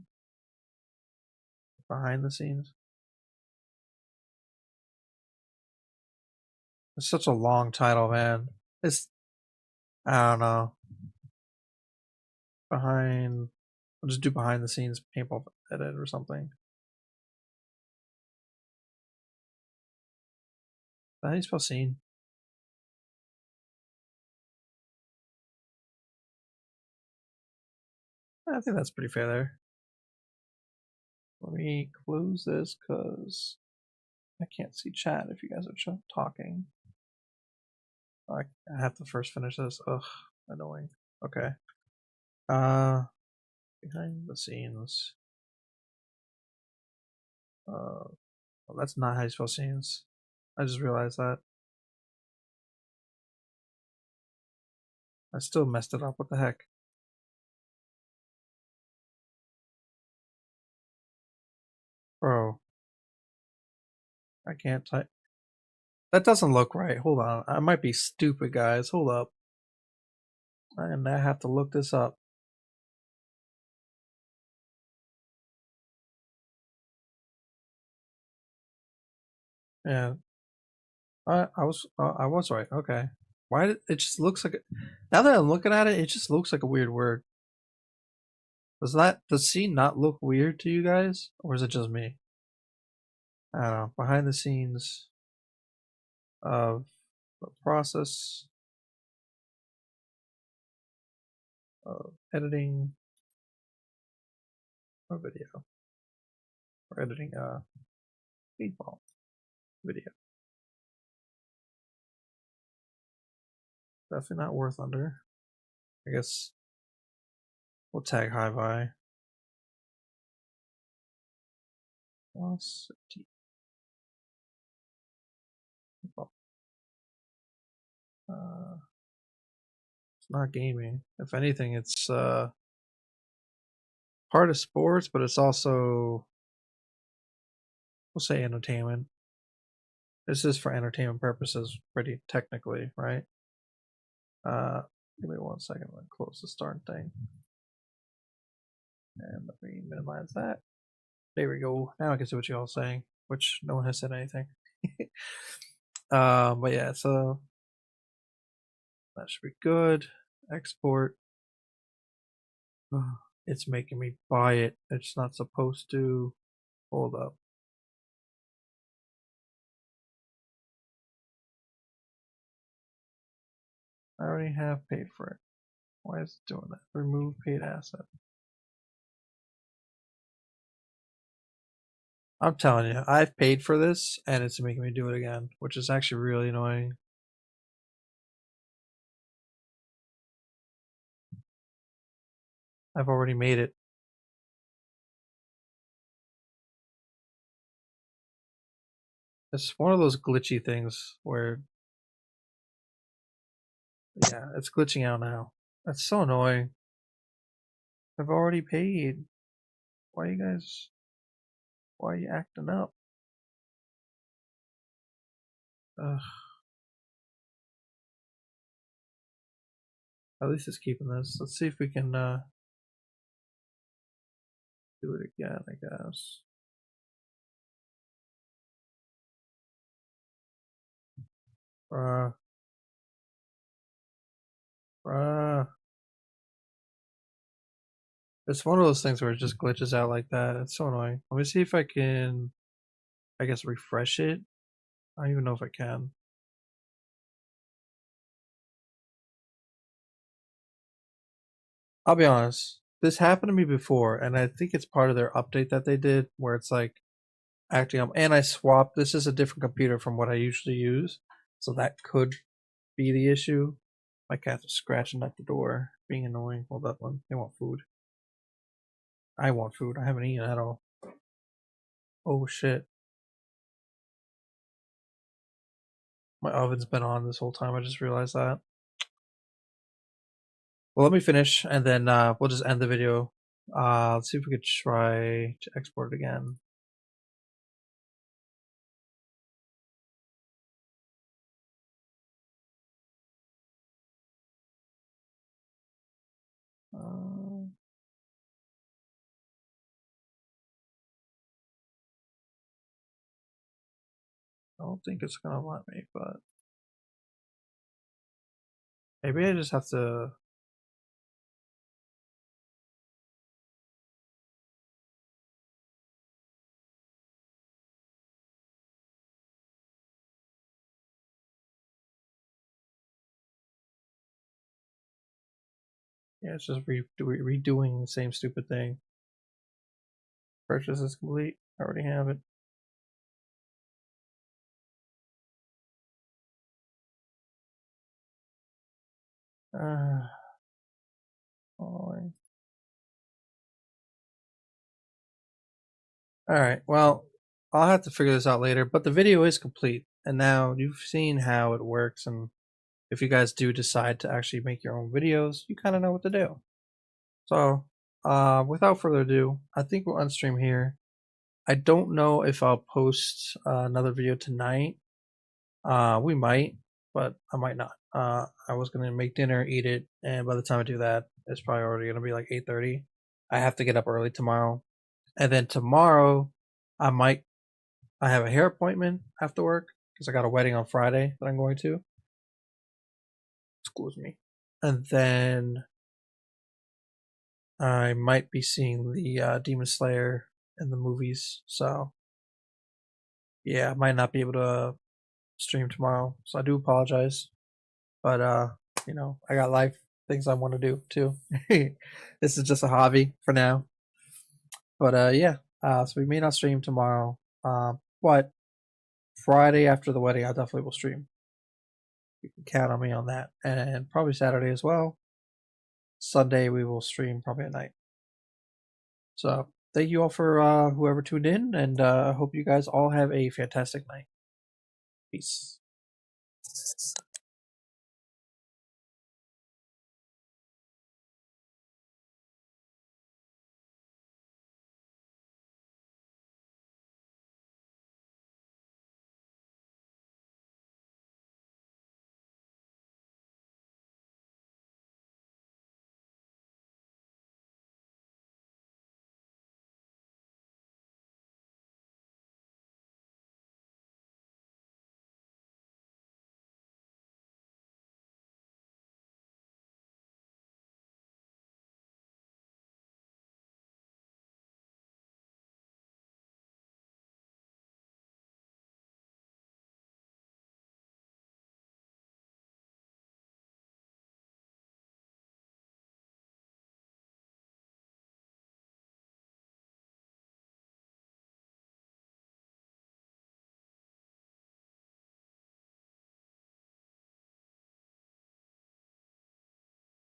Behind the scenes. It's such a long title, man. It's, I don't know. Behind, I'll just do behind the scenes paintball edit or something. How do you spell scene? I think that's pretty fair there. Let me close this because I can't see chat if you guys are talking. I have to first finish this. Ugh, annoying. Okay. Behind the scenes. Well, that's not how you spell scenes. I just realized that. I still messed it up. What the heck? Bro. I can't type. That doesn't look right. Hold on. I might be stupid, guys. Hold up. And I have to look this up. Yeah. I was right. Okay. Why did it just looks like now that I'm looking at it, it just looks like a weird word. Does scene not look weird to you guys? Or is it just me? I don't know. Behind the scenes of the process of editing a video. Or editing a paintball video. Definitely not worth under. I guess we'll tag high vi. Velocity. It's not gaming. If anything, it's part of sports, but it's also, we'll say, entertainment. This is for entertainment purposes, pretty technically, right? Give me 1 second. I'm gonna close the start thing, and let me minimize that. There we go. Now I can see what you all saying, which no one has said anything. But yeah, so that should be good. Export. It's making me buy it. It's not supposed to. Hold up. I already have paid for it. Why is it doing that? Remove paid asset. I'm telling you, I've paid for this and it's making me do it again, which is actually really annoying. I've already made it. It's one of those glitchy things where, yeah, it's glitching out now. That's so annoying. I've already paid. Why are you acting up? Ugh. At least it's keeping this. Let's see if we can do it again, I guess. Bruh. It's one of those things where it just glitches out like that. It's so annoying. Let me see if I can, I guess, refresh it. I don't even know if I can. I'll be honest. This happened to me before, and I think it's part of their update that they did where it's like acting up. And I swapped. This is a different computer from what I usually use. So that could be the issue. My cats are scratching at the door, being annoying. Hold up, one. They want food. I want food. I haven't eaten at all. Oh shit. My oven's been on this whole time. I just realized that. Well, let me finish and then we'll just end the video. Let's see if we could try to export it again. I don't think it's gonna let me, but maybe I just have to. Yeah, it's just redoing the same stupid thing. Purchase is complete. I already have it. All right. Well, I'll have to figure this out later, but the video is complete, and now you've seen how it works, and if you guys do decide to actually make your own videos, you kind of know what to do. So, without further ado, I think we'll unstream here. I don't know if I'll post another video tonight. We might, but I might not. I was gonna make dinner, eat it, and by the time I do that, it's probably already gonna be like 8:30. I have to get up early tomorrow, and then tomorrow, I have a hair appointment after work because I got a wedding on Friday that I'm going to. Excuse me, and then I might be seeing the Demon Slayer in the movies. So yeah, I might not be able to stream tomorrow. So I do apologize. But you know, I got life things I want to do too. This is just a hobby for now. But yeah, so we may not stream tomorrow. But Friday after the wedding, I definitely will stream. You can count on me on that, and probably Saturday as well. Sunday we will stream probably at night. So thank you all for whoever tuned in, and I hope you guys all have a fantastic night. Peace.